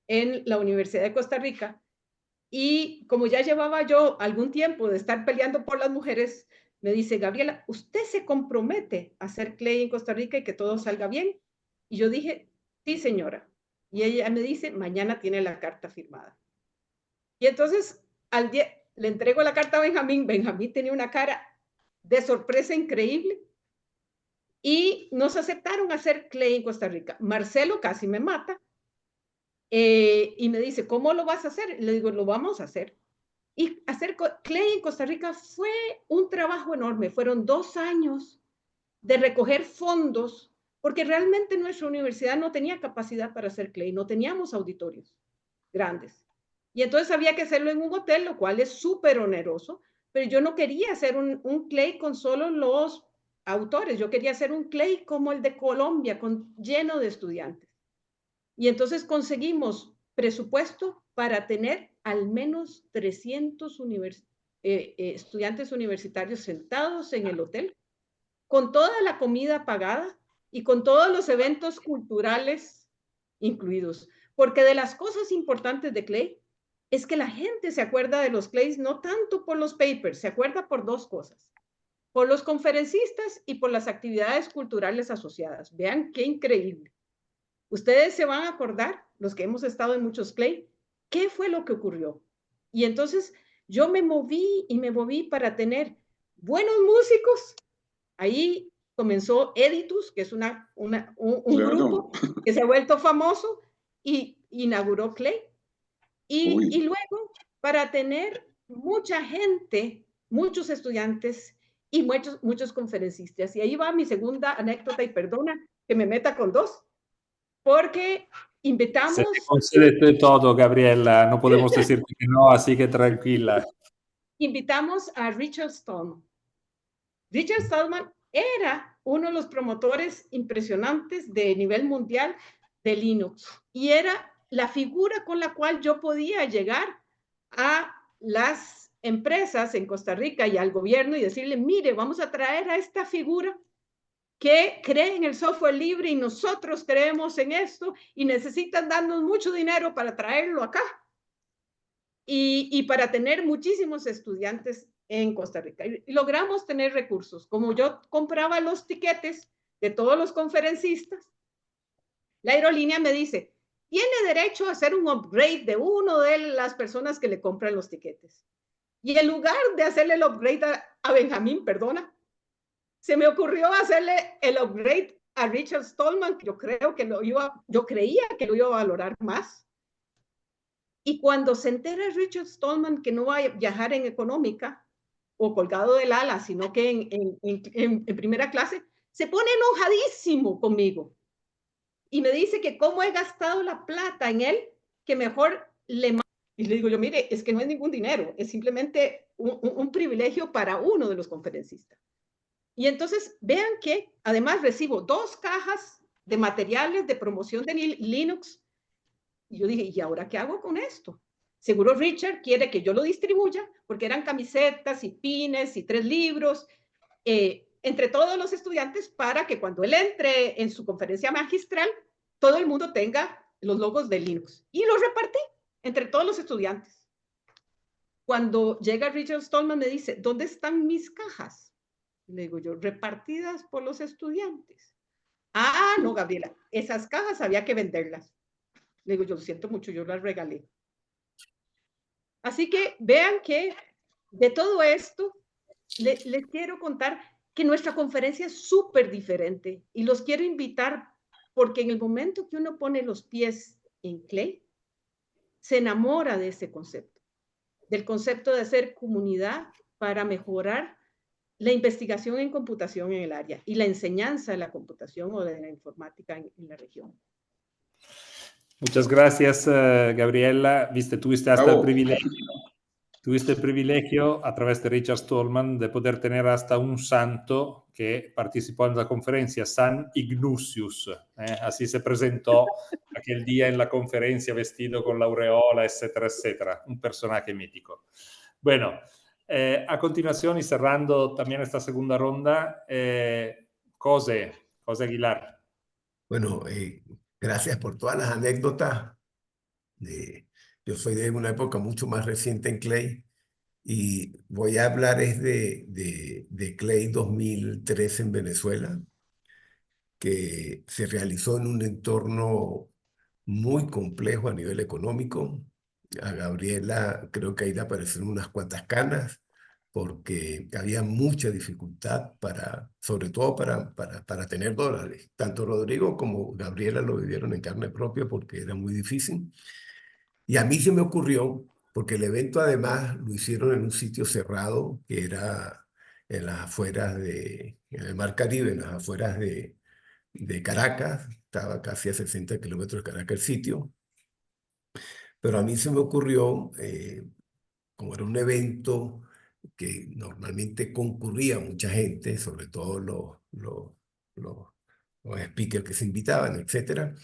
en la Universidad de Costa Rica. Y como ya llevaba yo algún tiempo de estar peleando por las mujeres, me dice, Gabriela, ¿usted se compromete a hacer Clay en Costa Rica y que todo salga bien? Y yo dije, sí, señora. Y ella me dice, mañana tiene la carta firmada. Y entonces al día le entrego la carta a Benjamín. Benjamín tenía una cara de sorpresa increíble. Y nos aceptaron hacer Clay en Costa Rica. Marcelo casi me mata. Y me dice, ¿cómo lo vas a hacer? Le digo, lo vamos a hacer. Y hacer Clay en Costa Rica fue un trabajo enorme. Fueron 2 años de recoger fondos, porque realmente nuestra universidad no tenía capacidad para hacer Clay, no teníamos auditorios grandes. Y entonces había que hacerlo en un hotel, lo cual es súper oneroso, pero yo no quería hacer un Clay con solo los autores, yo quería hacer un Clay como el de Colombia, lleno de estudiantes. Y entonces conseguimos presupuesto para tener al menos 300 estudiantes universitarios sentados en el hotel, con toda la comida pagada y con todos los eventos culturales incluidos. Porque de las cosas importantes de Clay es que la gente se acuerda de los Clays no tanto por los papers, se acuerda por dos cosas: por los conferencistas y por las actividades culturales asociadas. Vean qué increíble. Ustedes se van a acordar, los que hemos estado en muchos Clay, qué fue lo que ocurrió. Y entonces yo me moví y me moví para tener buenos músicos. Ahí comenzó Editus, que es un grupo que se ha vuelto famoso, y inauguró Clay. Y luego, para tener mucha gente, muchos estudiantes y muchos conferencistas. Y ahí va mi segunda anécdota, y perdona que me meta con dos, porque invitamos... Se te concede todo, Gabriela, no podemos decirte que no, así que tranquila. Invitamos a Richard Stallman. Richard Stallman era uno de los promotores impresionantes de nivel mundial de Linux, y era la figura con la cual yo podía llegar a las empresas en Costa Rica y al gobierno y decirle: mire, vamos a traer a esta figura que cree en el software libre y nosotros creemos en esto y necesitan darnos mucho dinero para traerlo acá y para tener muchísimos estudiantes en Costa Rica. Y logramos tener recursos. Como yo compraba los tiquetes de todos los conferencistas, la aerolínea me dice: tiene derecho a hacer un upgrade de uno de las personas que le compran los tiquetes. Y en lugar de hacerle el upgrade a Benjamín, perdona, se me ocurrió hacerle el upgrade a Richard Stallman, que yo creía que lo iba a valorar más. Y cuando se entera Richard Stallman que no va a viajar en económica o colgado del ala, sino que en primera clase, se pone enojadísimo conmigo y me dice que cómo he gastado la plata en él, que mejor le mando. Y le digo yo: mire, es que no es ningún dinero, es simplemente un privilegio para uno de los conferencistas. Y entonces vean que además recibo 2 cajas de materiales de promoción de Linux. Y yo dije: ¿y ahora qué hago con esto? Seguro Richard quiere que yo lo distribuya, porque eran camisetas y pines y 3 libros entre todos los estudiantes, para que cuando él entre en su conferencia magistral, todo el mundo tenga los logos de Linux. Y los repartí entre todos los estudiantes. Cuando llega Richard Stallman me dice: ¿dónde están mis cajas? Le digo yo: repartidas por los estudiantes. Ah, no, Gabriela, esas cajas había que venderlas. Le digo yo: lo siento mucho, yo las regalé. Así que vean que de todo esto les quiero contar que nuestra conferencia es súper diferente, y los quiero invitar porque en el momento que uno pone los pies en Clay, se enamora de ese concepto, del concepto de hacer comunidad para mejorar la investigación en computación en el área y la enseñanza de la computación o de la informática en la región. Muchas gracias, Gabriela. Viste, tuviste el privilegio a través de Richard Stallman de poder tener hasta un santo que participó en la conferencia, San Ignucius. Así se presentó aquel día en la conferencia vestido con la aureola, etcétera, etcétera. Un personaje mítico. Bueno, a continuación y cerrando también esta segunda ronda, José Aguilar. Bueno, gracias por todas las anécdotas. Yo soy de una época mucho más reciente en Clay y voy a hablar de Clay 2003 en Venezuela, que se realizó en un entorno muy complejo a nivel económico. A Gabriela creo que ahí le aparecieron unas cuantas canas, porque había mucha dificultad sobre todo para tener dólares. Tanto Rodrigo como Gabriela lo vivieron en carne propia porque era muy difícil. Y a mí se me ocurrió, porque el evento además lo hicieron en un sitio cerrado, que era en las afueras en el Mar Caribe, en las afueras de Caracas, estaba casi a 60 kilómetros de Caracas el sitio. Pero a mí se me ocurrió, como era un evento que normalmente concurría mucha gente, sobre todo los speakers que se invitaban, etcétera,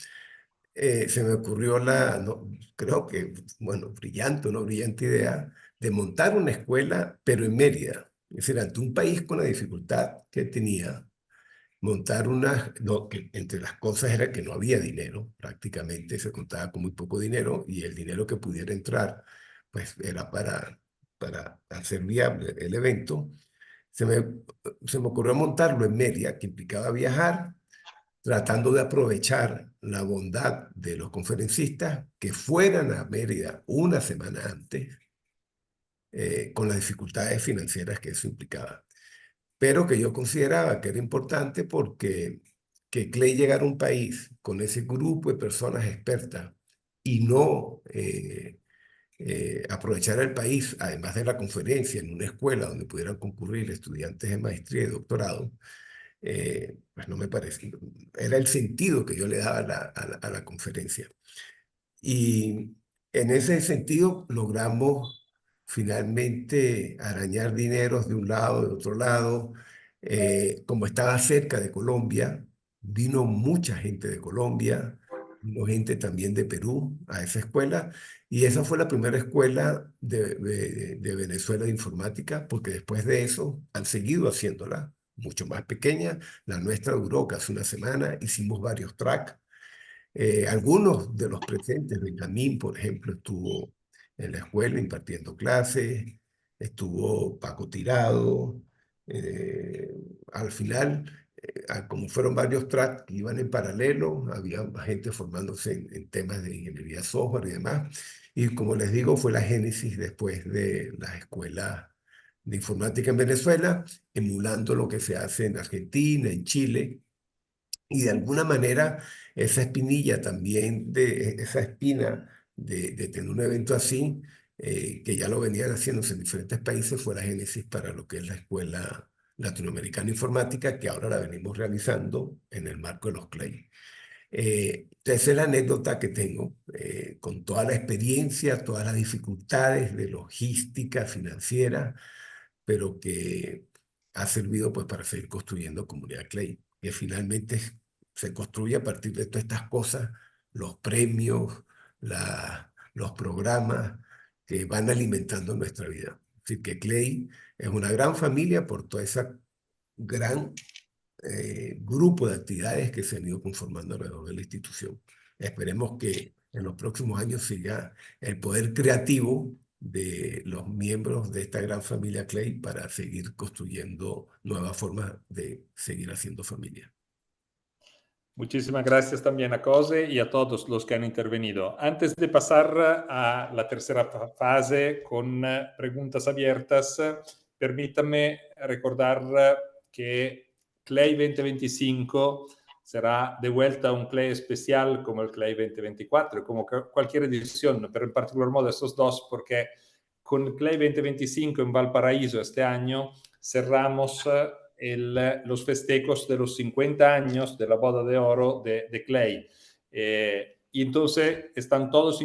se me ocurrió no, creo que, bueno, una brillante idea de montar una escuela, pero en Mérida. Es decir, ante un país con la dificultad que tenía, montar que entre las cosas era que no había dinero, prácticamente se contaba con muy poco dinero y el dinero que pudiera entrar, pues era para hacer viable el evento. Se me ocurrió montarlo en Mérida, que implicaba viajar, tratando de aprovechar la bondad de los conferencistas que fueran a Mérida una semana antes, con las dificultades financieras que eso implicaba. Pero que yo consideraba que era importante porque que Clay llegara a un país con ese grupo de personas expertas y no aprovechar el país, además de la conferencia, en una escuela donde pudieran concurrir estudiantes de maestría y doctorado, pues no me parece. Era el sentido que yo le daba a la conferencia. Y en ese sentido logramos finalmente arañar dineros de un lado, de otro lado. Como estaba cerca de Colombia, vino mucha gente de Colombia, vino gente también de Perú a esa escuela. Y esa fue la primera escuela de Venezuela de informática, porque después de eso han seguido haciéndola, mucho más pequeña. La nuestra duró casi una semana, hicimos varios tracks. Algunos de los presentes, Benjamín, por ejemplo, estuvo en la escuela impartiendo clases, estuvo Paco Tirado. eh, Al final, como fueron varios tracks que iban en paralelo, había más gente formándose en temas de ingeniería software y demás. Y como les digo, fue la génesis después de las escuelas de informática en Venezuela, emulando lo que se hace en Argentina, en Chile. Y de alguna manera, esa espinilla también, esa espina de tener un evento así, que ya lo venían haciéndose en diferentes países, fue la génesis para lo que es la Escuela Latinoamericana de Informática, que ahora la venimos realizando en el marco de los CLEI. Esa es la anécdota que tengo, con toda la experiencia, todas las dificultades de logística financiera, pero que ha servido pues para seguir construyendo Comunidad Clay, que finalmente se construye a partir de todas estas cosas, los premios, los programas que van alimentando nuestra vida. Así que Clay es una gran familia por toda esa gran grupo de actividades que se han ido conformando alrededor de la institución. Esperemos que en los próximos años siga el poder creativo de los miembros de esta gran familia Clay para seguir construyendo nuevas formas de seguir haciendo familia. Muchísimas gracias también a Cose y a todos los que han intervenido. Antes de pasar a la tercera fase con preguntas abiertas, permítame recordar que Clay 2025 será de vuelta un Clay especial como el Clay 2024, como cualquier edición, pero en particular modo estos dos, porque con Clay 2025 en Valparaíso este año cerramos los festejos de los 50 años de la boda de oro de Clay. Y entonces están todos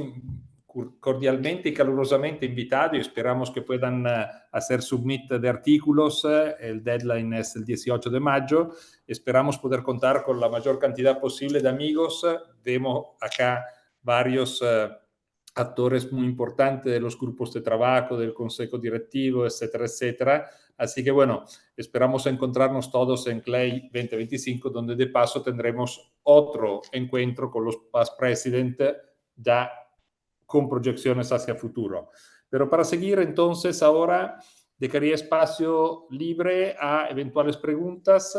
cordialmente y calurosamente invitados y esperamos que puedan hacer submit de artículos. El deadline es el 18 de mayo. Esperamos poder contar con la mayor cantidad posible de amigos. Vemos acá varios actores muy importantes de los grupos de trabajo, del consejo directivo, etcétera, etcétera. Así que bueno, esperamos encontrarnos todos en Clay 2025, donde de paso tendremos otro encuentro con los past president ya con proyecciones hacia el futuro. Pero para seguir entonces ahora dejaría espacio libre a eventuales preguntas,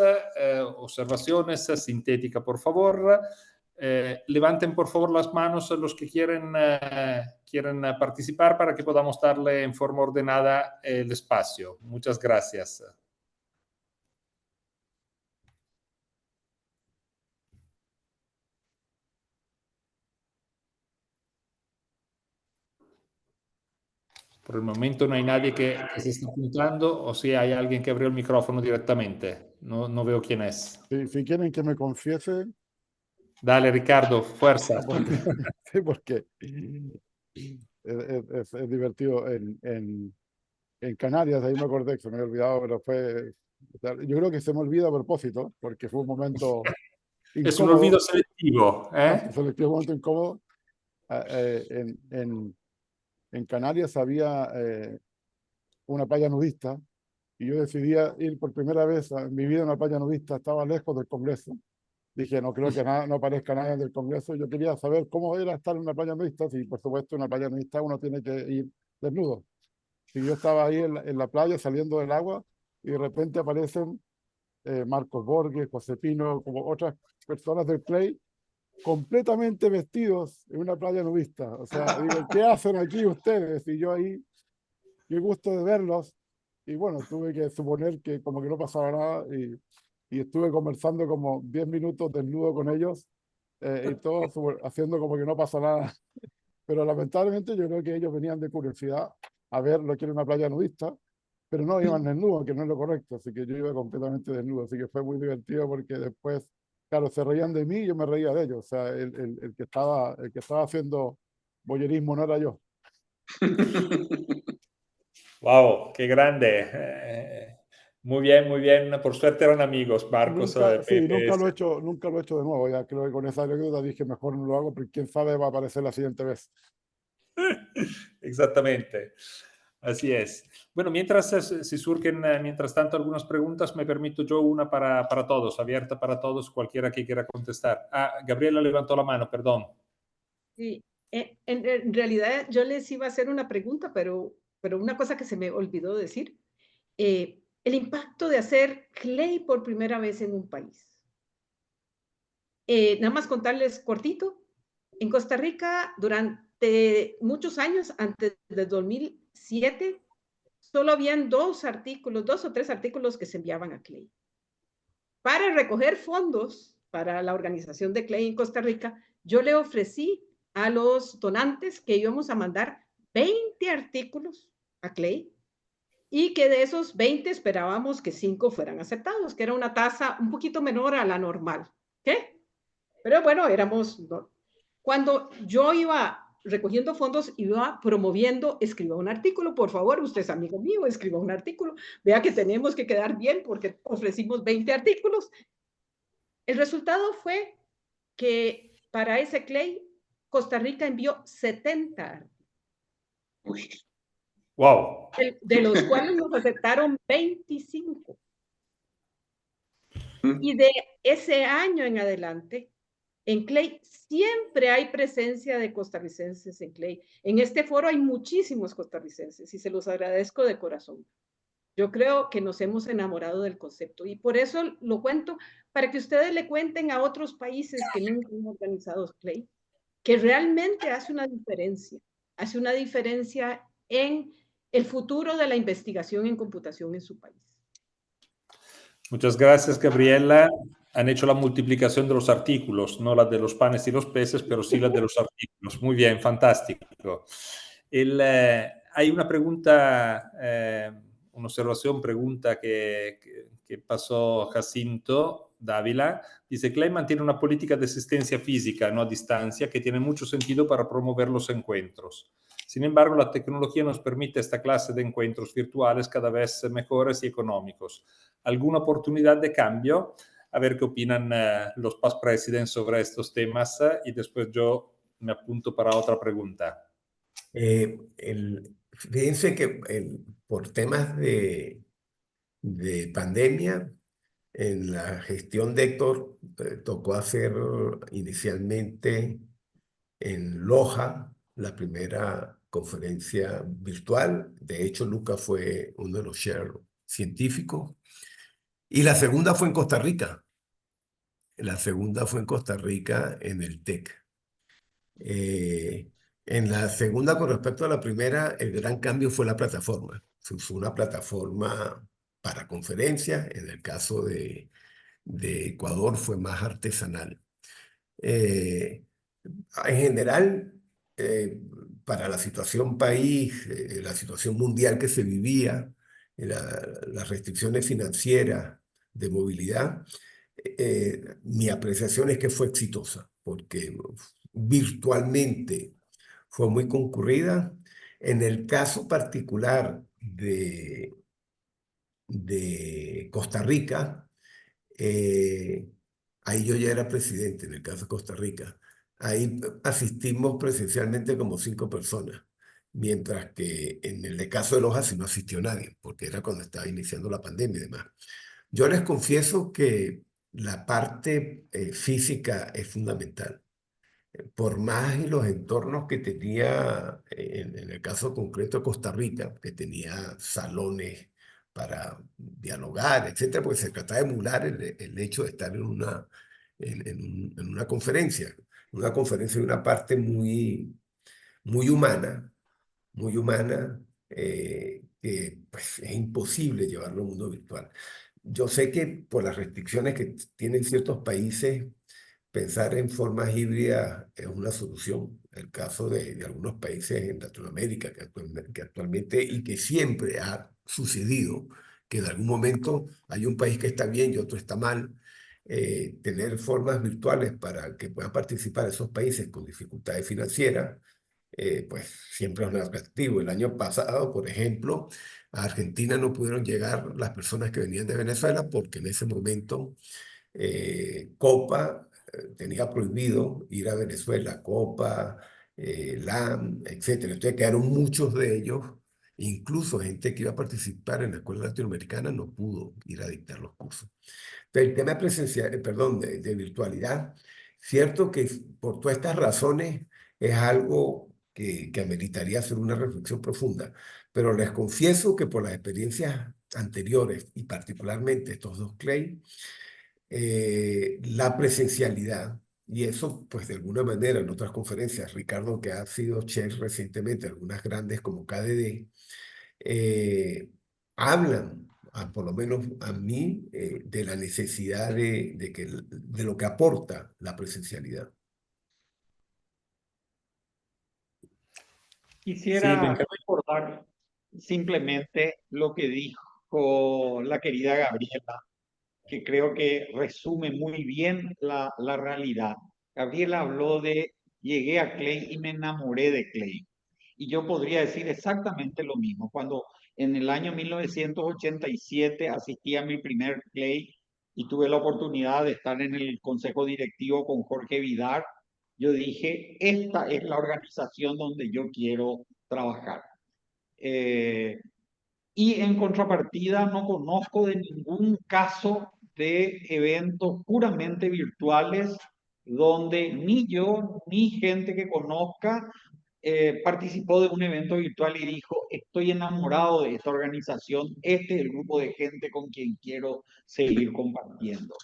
observaciones, sintética por favor. Levanten por favor las manos los que quieren participar para que podamos darle en forma ordenada el espacio. Muchas gracias. Por el momento no hay nadie que se esté apuntando, o si hay alguien que abrió el micrófono directamente. No veo quién es. Si quieren que me confiese. Dale, Ricardo, fuerza. Sí, porque es divertido. En Canarias, ahí me acordé que se me había olvidado, pero fue... o sea, yo creo que se me olvida a propósito, porque fue un momento Es un olvido incómodo, selectivo, ¿no? Fue un momento incómodo. En Canarias había una playa nudista y yo decidí ir por primera vez en mi vida a una playa nudista. Estaba lejos del Congreso. Dije, no creo que no aparezca nadie del Congreso. Yo quería saber cómo era estar en una playa nudista. Si, por supuesto, en una playa nudista uno tiene que ir desnudo. Y yo estaba ahí en la playa saliendo del agua y de repente aparecen Marcos Borges, José Pino, como otras personas del Clay, completamente vestidos en una playa nudista. O sea, digo, ¿qué hacen aquí ustedes? Y yo ahí, qué gusto de verlos. Y bueno, tuve que suponer que como que no pasaba nada y estuve conversando como 10 minutos desnudo con ellos y todos haciendo como que no pasa nada. Pero lamentablemente yo creo que ellos venían de curiosidad a ver lo que era una playa nudista, pero no iban desnudos, que no es lo correcto, así que yo iba completamente desnudo, así que fue muy divertido porque después, claro, se reían de mí y yo me reía de ellos, o sea, el que estaba haciendo voyerismo no era yo. Wow, qué grande. Muy bien, muy bien. Por suerte eran amigos, Marcos. Sí, nunca lo he hecho de nuevo, ya creo que con esa anécdota dije mejor no lo hago, porque quién sabe va a aparecer la siguiente vez. Exactamente. Así es. Bueno, si surgen, mientras tanto, algunas preguntas, me permito yo una para todos, abierta para todos, cualquiera que quiera contestar. Gabriela levantó la mano, perdón. Sí, en realidad yo les iba a hacer una pregunta, pero una cosa que se me olvidó decir. El impacto de hacer Clay por primera vez en un país. Nada más contarles cortito. En Costa Rica, durante muchos años, antes del 2007, solo habían 2 o 3 artículos que se enviaban a Clay. Para recoger fondos para la organización de Clay en Costa Rica, yo le ofrecí a los donantes que íbamos a mandar 20 artículos a Clay y que de esos 20 esperábamos que 5 fueran aceptados, que era una tasa un poquito menor a la normal. ¿Qué? Pero bueno, cuando yo iba recogiendo fondos, iba promoviendo, escriba un artículo, por favor, usted es amigo mío, escriba un artículo, vea que tenemos que quedar bien porque ofrecimos 20 artículos. El resultado fue que para ese Clay, Costa Rica envió 70 artículos. Wow. De los cuales nos aceptaron 25. Y de ese año en adelante, en Clay siempre hay presencia de costarricenses en Clay. En este foro hay muchísimos costarricenses y se los agradezco de corazón. Yo creo que nos hemos enamorado del concepto y por eso lo cuento, para que ustedes le cuenten a otros países que nunca han organizado Clay, que realmente hace una diferencia en el futuro de la investigación en computación en su país. Muchas gracias, Gabriela. Han hecho la multiplicación de los artículos, no la de los panes y los peces, pero sí la de los artículos. Muy bien, fantástico. Hay una pregunta, una observación, pregunta que pasó Jacinto Dávila. Dice, Clay mantiene una política de asistencia física, no a distancia, que tiene mucho sentido para promover los encuentros. Sin embargo, la tecnología nos permite esta clase de encuentros virtuales cada vez mejores y económicos. ¿Alguna oportunidad de cambio? A ver qué opinan los past presidents sobre estos temas y después yo me apunto para otra pregunta. Fíjense que por temas de pandemia, en la gestión de Héctor tocó hacer inicialmente en Loja la primera conferencia virtual. De hecho, Luca fue uno de los share científicos. Y la segunda fue en Costa Rica. La segunda fue en Costa Rica en el TEC. En la segunda, con respecto a la primera, el gran cambio fue la plataforma. Se usó una plataforma para conferencias. En el caso de Ecuador fue más artesanal. En general, para la situación país, la situación mundial que se vivía, las restricciones financieras de movilidad, mi apreciación es que fue exitosa, porque virtualmente fue muy concurrida. En el caso particular de Costa Rica, eh, ahí yo ya era presidente en el caso de Costa Rica. Ahí asistimos presencialmente como 5 personas, mientras que en el caso de Loja sí no asistió nadie, porque era cuando estaba iniciando la pandemia y demás. Yo les confieso que la parte física es fundamental. Por más y los entornos que tenía, en el caso concreto de Costa Rica, que tenía salones para dialogar, etcétera, porque se trataba de emular el hecho de estar en una conferencia de una parte muy humana, que pues, es imposible llevarlo al mundo virtual. Yo sé que por las restricciones que tienen ciertos países, pensar en formas híbridas es una solución. El caso de algunos países en Latinoamérica que actualmente y que siempre ha sucedido, que en algún momento hay un país que está bien y otro está mal. Tener formas virtuales para que puedan participar esos países con dificultades financieras, pues siempre es un atractivo. El año pasado, por ejemplo, a Argentina no pudieron llegar las personas que venían de Venezuela porque en ese momento Copa tenía prohibido ir a Venezuela, Copa, LAM, etcétera. Entonces quedaron muchos de ellos, incluso gente que iba a participar en la escuela latinoamericana no pudo ir a dictar los cursos. Pero el tema presencial, perdón, de virtualidad, cierto que por todas estas razones es algo que ameritaría hacer una reflexión profunda, pero les confieso que por las experiencias anteriores y particularmente estos dos CLEI, la presencialidad, y eso pues de alguna manera en otras conferencias, Ricardo que ha sido chef recientemente, algunas grandes como KDD, eh, hablan, por lo menos a mí, de la necesidad de lo que aporta la presencialidad. Sí, Quisiera recordar simplemente lo que dijo la querida Gabriela, que creo que resume muy bien la realidad. Gabriela habló de llegué a Clay y me enamoré de Clay. Y yo podría decir exactamente lo mismo. Cuando en el año 1987 asistí a mi primer Clay y tuve la oportunidad de estar en el consejo directivo con Jorge Vidar, yo dije, esta es la organización donde yo quiero trabajar. Y en contrapartida, no conozco de ningún caso de eventos puramente virtuales donde ni yo ni gente que conozca participó de un evento virtual y dijo, estoy enamorado de esta organización, este es el grupo de gente con quien quiero seguir compartiendo.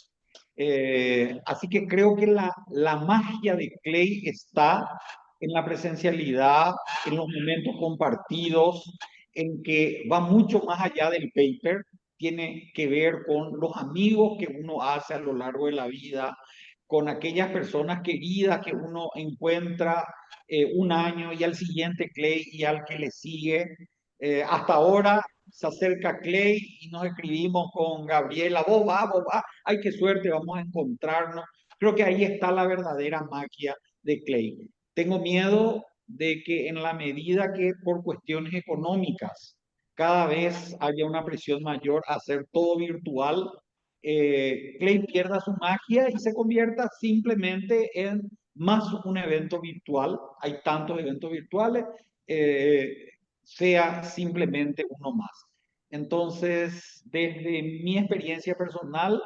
Así que creo que la magia de Clay está en la presencialidad, en los momentos compartidos, en que va mucho más allá del paper, tiene que ver con los amigos que uno hace a lo largo de la vida, con aquellas personas queridas que uno encuentra un año y al siguiente Clay y al que le sigue. Hasta ahora se acerca Clay y nos escribimos con Gabriela, vos va, ay, qué suerte, vamos a encontrarnos. Creo que ahí está la verdadera magia de Clay. Tengo miedo de que en la medida que por cuestiones económicas cada vez haya una presión mayor a hacer todo virtual, Clay pierda su magia y se convierta simplemente en más un evento virtual. Hay tantos eventos virtuales, sea simplemente uno más. Entonces, desde mi experiencia personal,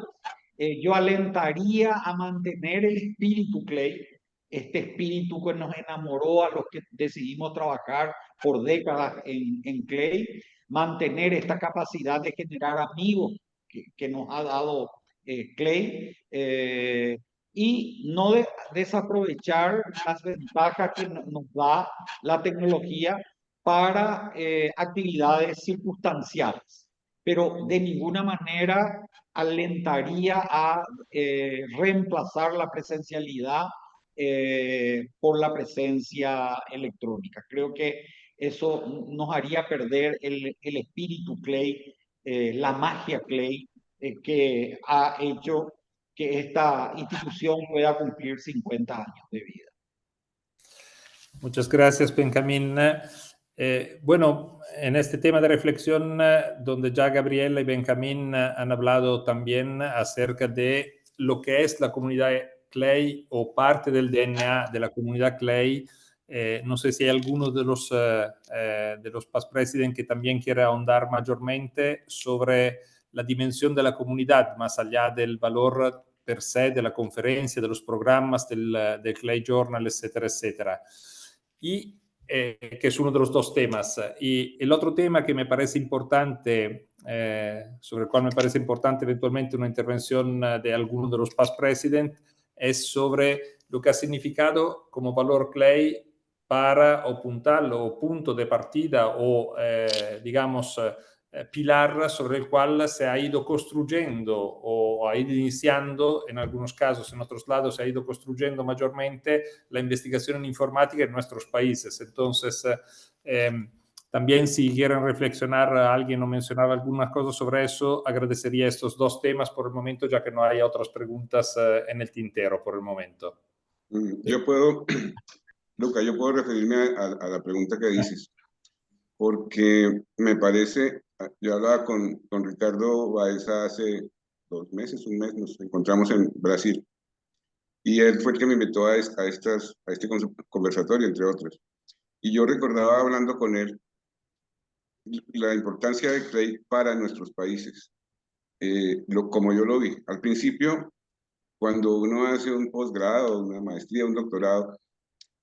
yo alentaría a mantener el espíritu Clay, este espíritu que nos enamoró a los que decidimos trabajar por décadas en Clay, mantener esta capacidad de generar amigos que nos ha dado Clay, y no desaprovechar las ventajas que nos da la tecnología para actividades circunstanciales, pero de ninguna manera alentaría a reemplazar la presencialidad por la presencia electrónica. Creo que eso nos haría perder el espíritu Clay, la magia Clay, que ha hecho que esta institución pueda cumplir 50 años de vida. Muchas gracias, Benjamín. Bueno, en este tema de reflexión, donde ya Gabriela y Benjamín han hablado también acerca de lo que es la comunidad Clay o parte del DNA de la comunidad Clay. No sé si hay alguno de los past president que también quiera ahondar mayormente sobre la dimensión de la comunidad, más allá del valor per se de la conferencia, de los programas, del Clay Journal, etcétera, etcétera. Y que es uno de los dos temas. Y el otro tema que me parece importante, sobre el cual me parece importante eventualmente una intervención de alguno de los past president, es sobre lo que ha significado como valor Clay para o puntal o punto de partida o, digamos, pilar sobre el cual se ha ido construyendo o ha ido iniciando, en algunos casos, en otros lados, se ha ido construyendo mayormente la investigación en informática en nuestros países. Entonces, también si quieren reflexionar, alguien o mencionar algunas cosas sobre eso, agradecería estos dos temas por el momento, ya que no hay otras preguntas en el tintero por el momento. Yo puedo, Luca, yo puedo referirme a la pregunta que dices, porque me parece, yo hablaba con Ricardo Baeza hace 2 meses, un mes, nos encontramos en Brasil, y él fue el que me invitó a este conversatorio, entre otros. Y yo recordaba hablando con él la importancia de Clay para nuestros países, como yo lo vi. Al principio, cuando uno hace un posgrado, una maestría, un doctorado,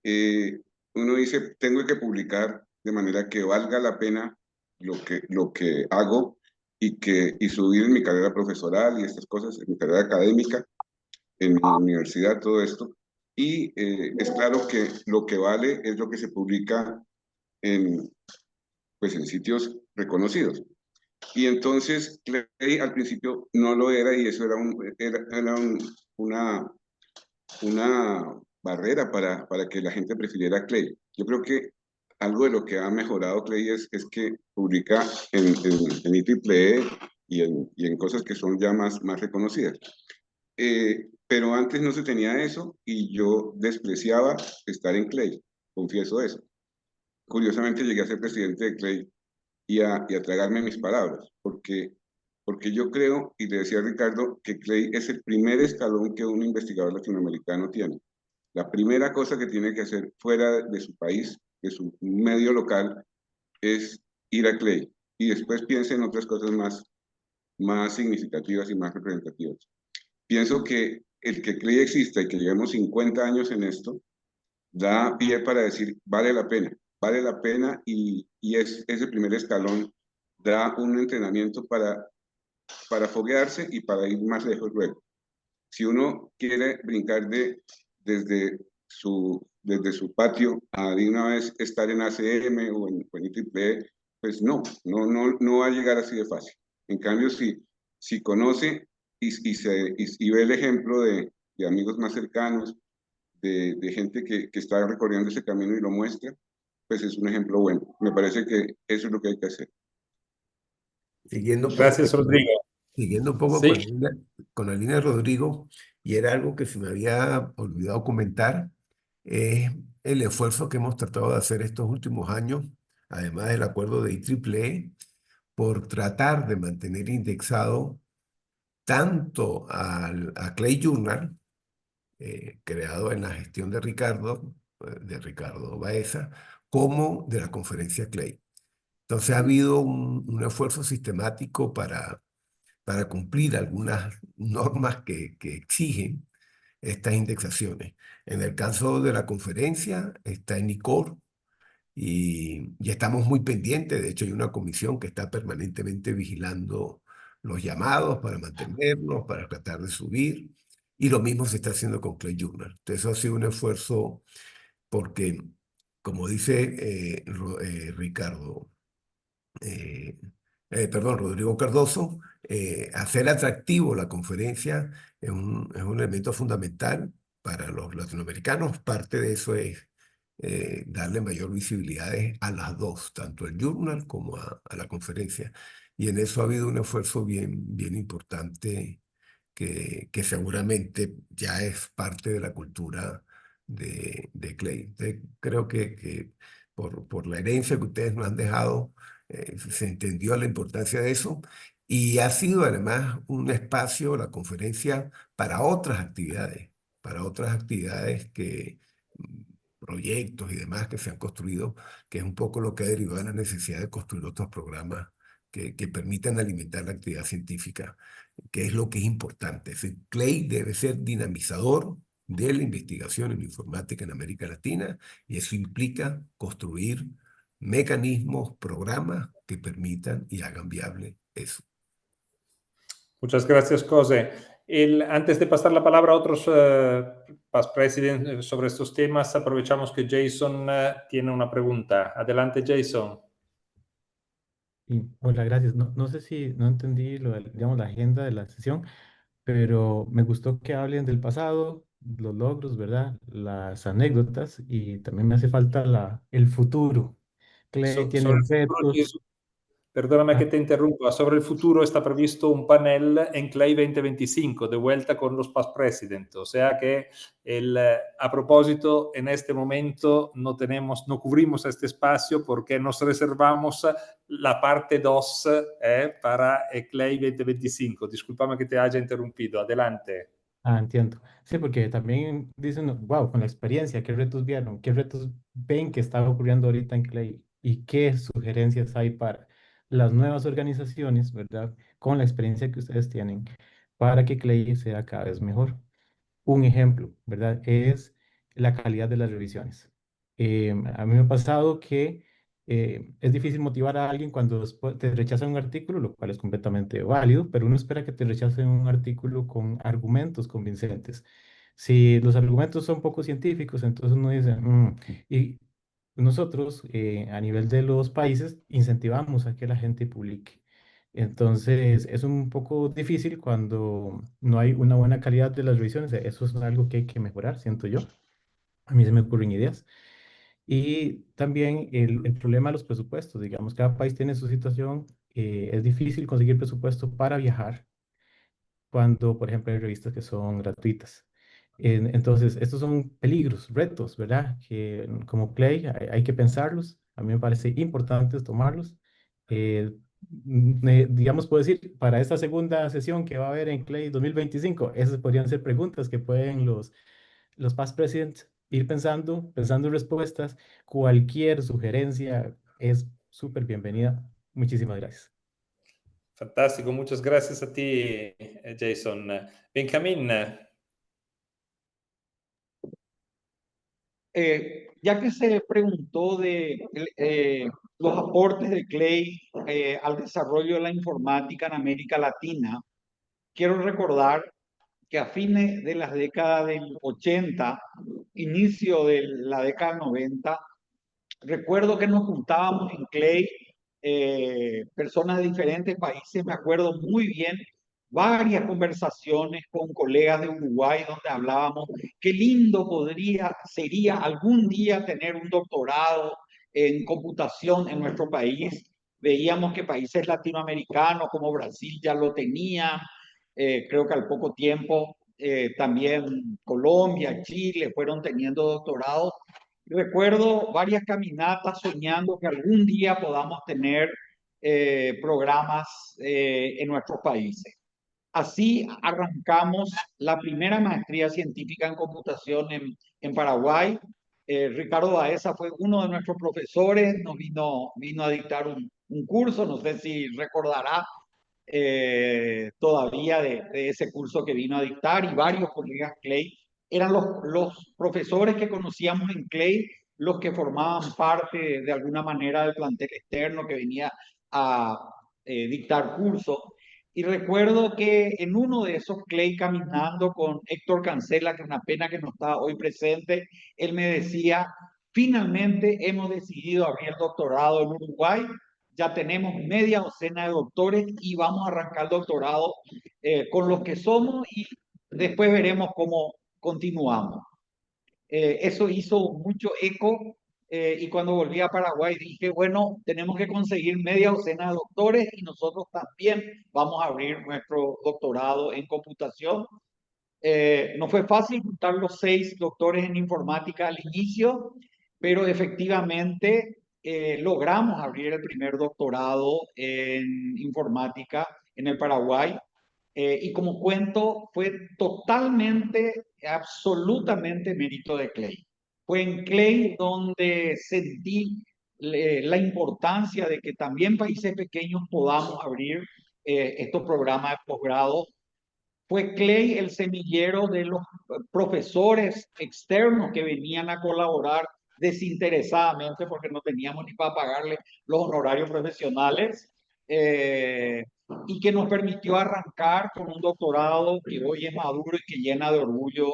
uno dice, tengo que publicar de manera que valga la pena lo que hago y subir en mi carrera profesoral y estas cosas, en mi carrera académica, en mi universidad, todo esto. Y es claro que lo que vale es lo que se publica pues en sitios reconocidos. Y entonces Clay al principio no lo era y eso era una barrera para que la gente prefiriera Clay. Yo creo que algo de lo que ha mejorado Clay es que publica en IEEE y en cosas que son ya más reconocidas. Pero antes no se tenía eso y yo despreciaba estar en Clay, confieso eso. Curiosamente llegué a ser presidente de Clay y a tragarme mis palabras, porque yo creo, y le decía a Ricardo, que Clay es el primer escalón que un investigador latinoamericano tiene. La primera cosa que tiene que hacer fuera de su país, de su medio local, es ir a Clay, y después piense en otras cosas más significativas y más representativas. Pienso que el que Clay exista y que llevemos 50 años en esto, da pie para decir, vale la pena y es el primer escalón, da un entrenamiento para foguearse y para ir más lejos luego. Si uno quiere brincar desde su patio a de una vez estar en ACM o en IEEE, pues no va a llegar así de fácil. En cambio, si conoce y ve el ejemplo de amigos más cercanos, de gente que está recorriendo ese camino y lo muestra, pues es un ejemplo bueno. Me parece que eso es lo que hay que hacer. Gracias, Rodrigo. Siguiendo un poco Sí. con la línea de Rodrigo, y era algo que se me había olvidado comentar, es el esfuerzo que hemos tratado de hacer estos últimos años, además del acuerdo de IEEE, por tratar de mantener indexado tanto a Clay Journal, creado en la gestión de Ricardo Baeza, como de la conferencia Clay. Entonces ha habido un esfuerzo sistemático para cumplir algunas normas que exigen estas indexaciones. En el caso de la conferencia está en ICOR y estamos muy pendientes. De hecho, hay una comisión que está permanentemente vigilando los llamados para mantenerlos, para tratar de subir. Y lo mismo se está haciendo con Clay Journal. Entonces, eso ha sido un esfuerzo porque, como dice Rodrigo Cardoso, hacer atractivo la conferencia es un elemento fundamental para los latinoamericanos. Parte de eso es darle mayor visibilidad a las dos, tanto al journal como a la conferencia. Y en eso ha habido un esfuerzo bien importante que seguramente ya es parte de la cultura de Clay. Creo que por la herencia que ustedes nos han dejado, se entendió la importancia de eso y ha sido además un espacio, la conferencia, para otras actividades proyectos y demás que se han construido, que es un poco lo que ha derivado de la necesidad de construir otros programas que permitan alimentar la actividad científica, que es lo que es importante. Clay debe ser dinamizador de la investigación en informática en América Latina y eso implica construir mecanismos, programas que permitan y hagan viable eso. Muchas gracias, José. Antes de pasar la palabra a otros past presidents sobre estos temas, aprovechamos que Jason tiene una pregunta. Adelante, Jason. Y, hola, gracias. No sé si no entendí digamos, la agenda de la sesión, pero me gustó que hablen del pasado, los logros, ¿verdad? Las anécdotas y también me hace falta el futuro. Clay tiene Sobre el futuro, retos. perdóname que te interrumpa, sobre el futuro está previsto un panel en Clay 2025, de vuelta con los past presidents, o sea que a propósito, en este momento no cubrimos este espacio porque nos reservamos la parte 2 para Clay 2025. Discúlpame que te haya interrumpido, adelante. Entiendo. Sí, porque también dicen, wow, con la experiencia, ¿qué retos vieron? ¿Qué retos ven que está ocurriendo ahorita en Clay? ¿Y qué sugerencias hay para las nuevas organizaciones, ¿verdad? Con la experiencia que ustedes tienen, para que Clay sea cada vez mejor. Un ejemplo, ¿verdad? Es la calidad de las revisiones. A mí me ha pasado que es difícil motivar a alguien cuando después te rechazan un artículo, lo cual es completamente válido, pero uno espera que te rechacen un artículo con argumentos convincentes. Si los argumentos son poco científicos, entonces uno dice, y nosotros a nivel de los países incentivamos a que la gente publique. Entonces, es un poco difícil cuando no hay una buena calidad de las revisiones. Eso es algo que hay que mejorar, siento yo. A mí se me ocurren ideas. Y también el problema de los presupuestos. Digamos, cada país tiene su situación. Es difícil conseguir presupuesto para viajar cuando, por ejemplo, hay revistas que son gratuitas. Entonces, estos son peligros, retos, ¿verdad? Que como Clay hay que pensarlos. A mí me parece importante tomarlos. Digamos, puedo decir, para esta segunda sesión que va a haber en Clay 2025, esas podrían ser preguntas que pueden los past presidents ir pensando respuestas. Cualquier sugerencia es súper bienvenida. Muchísimas gracias. Fantástico, muchas gracias a ti, Jason. Benjamín. Ya que se preguntó de los aportes de Clay al desarrollo de la informática en América Latina, quiero recordar que a fines de las décadas del 80, inicio de la década del 90, recuerdo que nos juntábamos en Clay, personas de diferentes países, me acuerdo muy bien, varias conversaciones con colegas de Uruguay donde hablábamos qué lindo sería algún día tener un doctorado en computación en nuestro país. Veíamos que países latinoamericanos como Brasil ya lo tenían, creo que al poco tiempo también Colombia, Chile fueron teniendo doctorados. Recuerdo varias caminatas soñando que algún día podamos tener programas en nuestros países. Así arrancamos la primera maestría científica en computación en Paraguay. Ricardo Baeza fue uno de nuestros profesores, nos vino a dictar un curso, no sé si recordará todavía de ese curso que vino a dictar, y varios colegas Clay. Eran los profesores que conocíamos en Clay los que formaban parte de alguna manera del plantel externo que venía a dictar cursos. Y recuerdo que en uno de esos Clay, caminando con Héctor Cancela, que es una pena que no está hoy presente, él me decía, finalmente hemos decidido abrir el doctorado en Uruguay, ya tenemos media docena de doctores y vamos a arrancar el doctorado con los que somos y después veremos cómo continuamos. Eso hizo mucho eco y cuando volví a Paraguay dije, bueno, tenemos que conseguir media docena de doctores y nosotros también vamos a abrir nuestro doctorado en computación. No fue fácil juntar los 6 doctores en informática al inicio, pero efectivamente logramos abrir el primer doctorado en informática en el Paraguay. Y como cuento, fue totalmente, absolutamente mérito de Clay. Fue en Clay donde sentí la importancia de que también países pequeños podamos abrir estos programas de posgrado. Fue Clay el semillero de los profesores externos que venían a colaborar desinteresadamente porque no teníamos ni para pagarle los honorarios profesionales, y que nos permitió arrancar con un doctorado que hoy es maduro y que llena de orgullo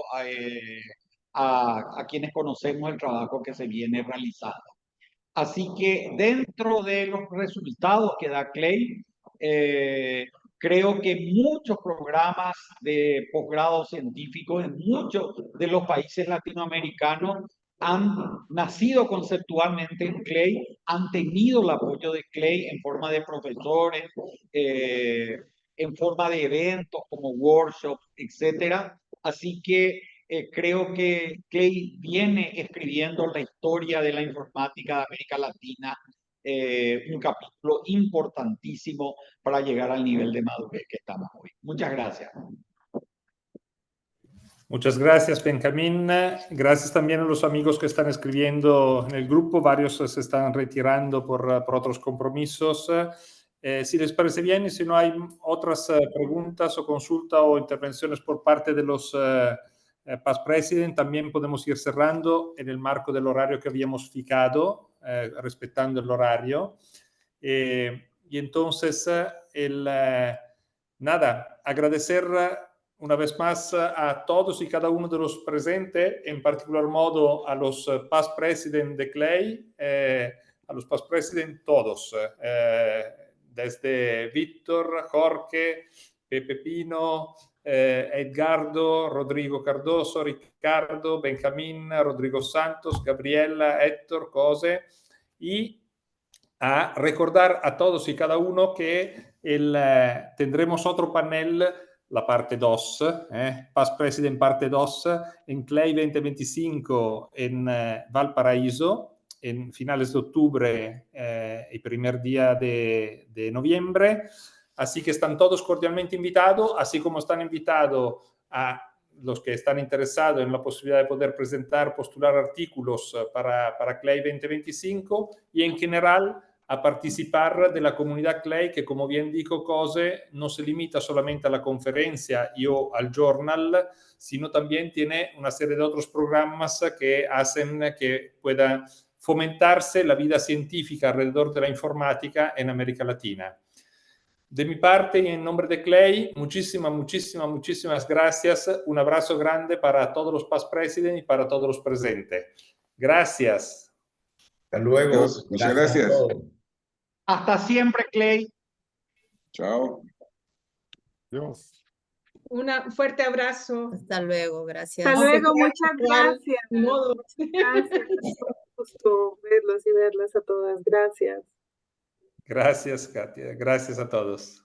a quienes conocemos el trabajo que se viene realizando. Así que dentro de los resultados que da Clay, creo que muchos programas de posgrado científico en muchos de los países latinoamericanos han nacido conceptualmente en Clay, han tenido el apoyo de Clay en forma de profesores, en forma de eventos como workshops, etc. Así que creo que Clay viene escribiendo la historia de la informática de América Latina, un capítulo importantísimo para llegar al nivel de madurez que estamos hoy. Muchas gracias. Muchas gracias, Benjamín. Gracias también a los amigos que están escribiendo en el grupo. Varios se están retirando por otros compromisos. Si les parece bien y si no hay otras preguntas o consultas o intervenciones por parte de los past president, también podemos ir cerrando en el marco del horario que habíamos fijado, respetando el horario. Y entonces, nada, agradecer una vez más a todos y cada uno de los presentes, en particular modo a los past president de Clay, a los past president todos, desde Víctor, Jorge, Pepe Pino, Edgardo, Rodrigo Cardoso, Ricardo, Benjamín, Rodrigo Santos, Gabriela, Héctor, Cose, y a recordar a todos y cada uno que tendremos otro panel, la parte 2, Past President parte 2, en Clay 2025 en Valparaíso, en finales de octubre y primer día de noviembre. Así que están todos cordialmente invitados, así como están invitados a los que están interesados en la posibilidad de poder presentar, postular artículos para Clay 2025 y en general a participar de la comunidad Clay, que como bien dijo Cose, no se limita solamente a la conferencia y o al journal, sino también tiene una serie de otros programas que hacen que pueda fomentarse la vida científica alrededor de la informática en América Latina. De mi parte y en nombre de Clay, muchísimas gracias. Un abrazo grande para todos los past president y para todos los presentes. Gracias. Hasta luego. Muchas gracias. Hasta siempre, Clay. Chao. Dios. Un fuerte abrazo. Hasta luego, gracias. Hasta luego, muchas gracias. Gracias. Gusto verlos y verlas a todas. Gracias. Gracias, Katia. Gracias a todos.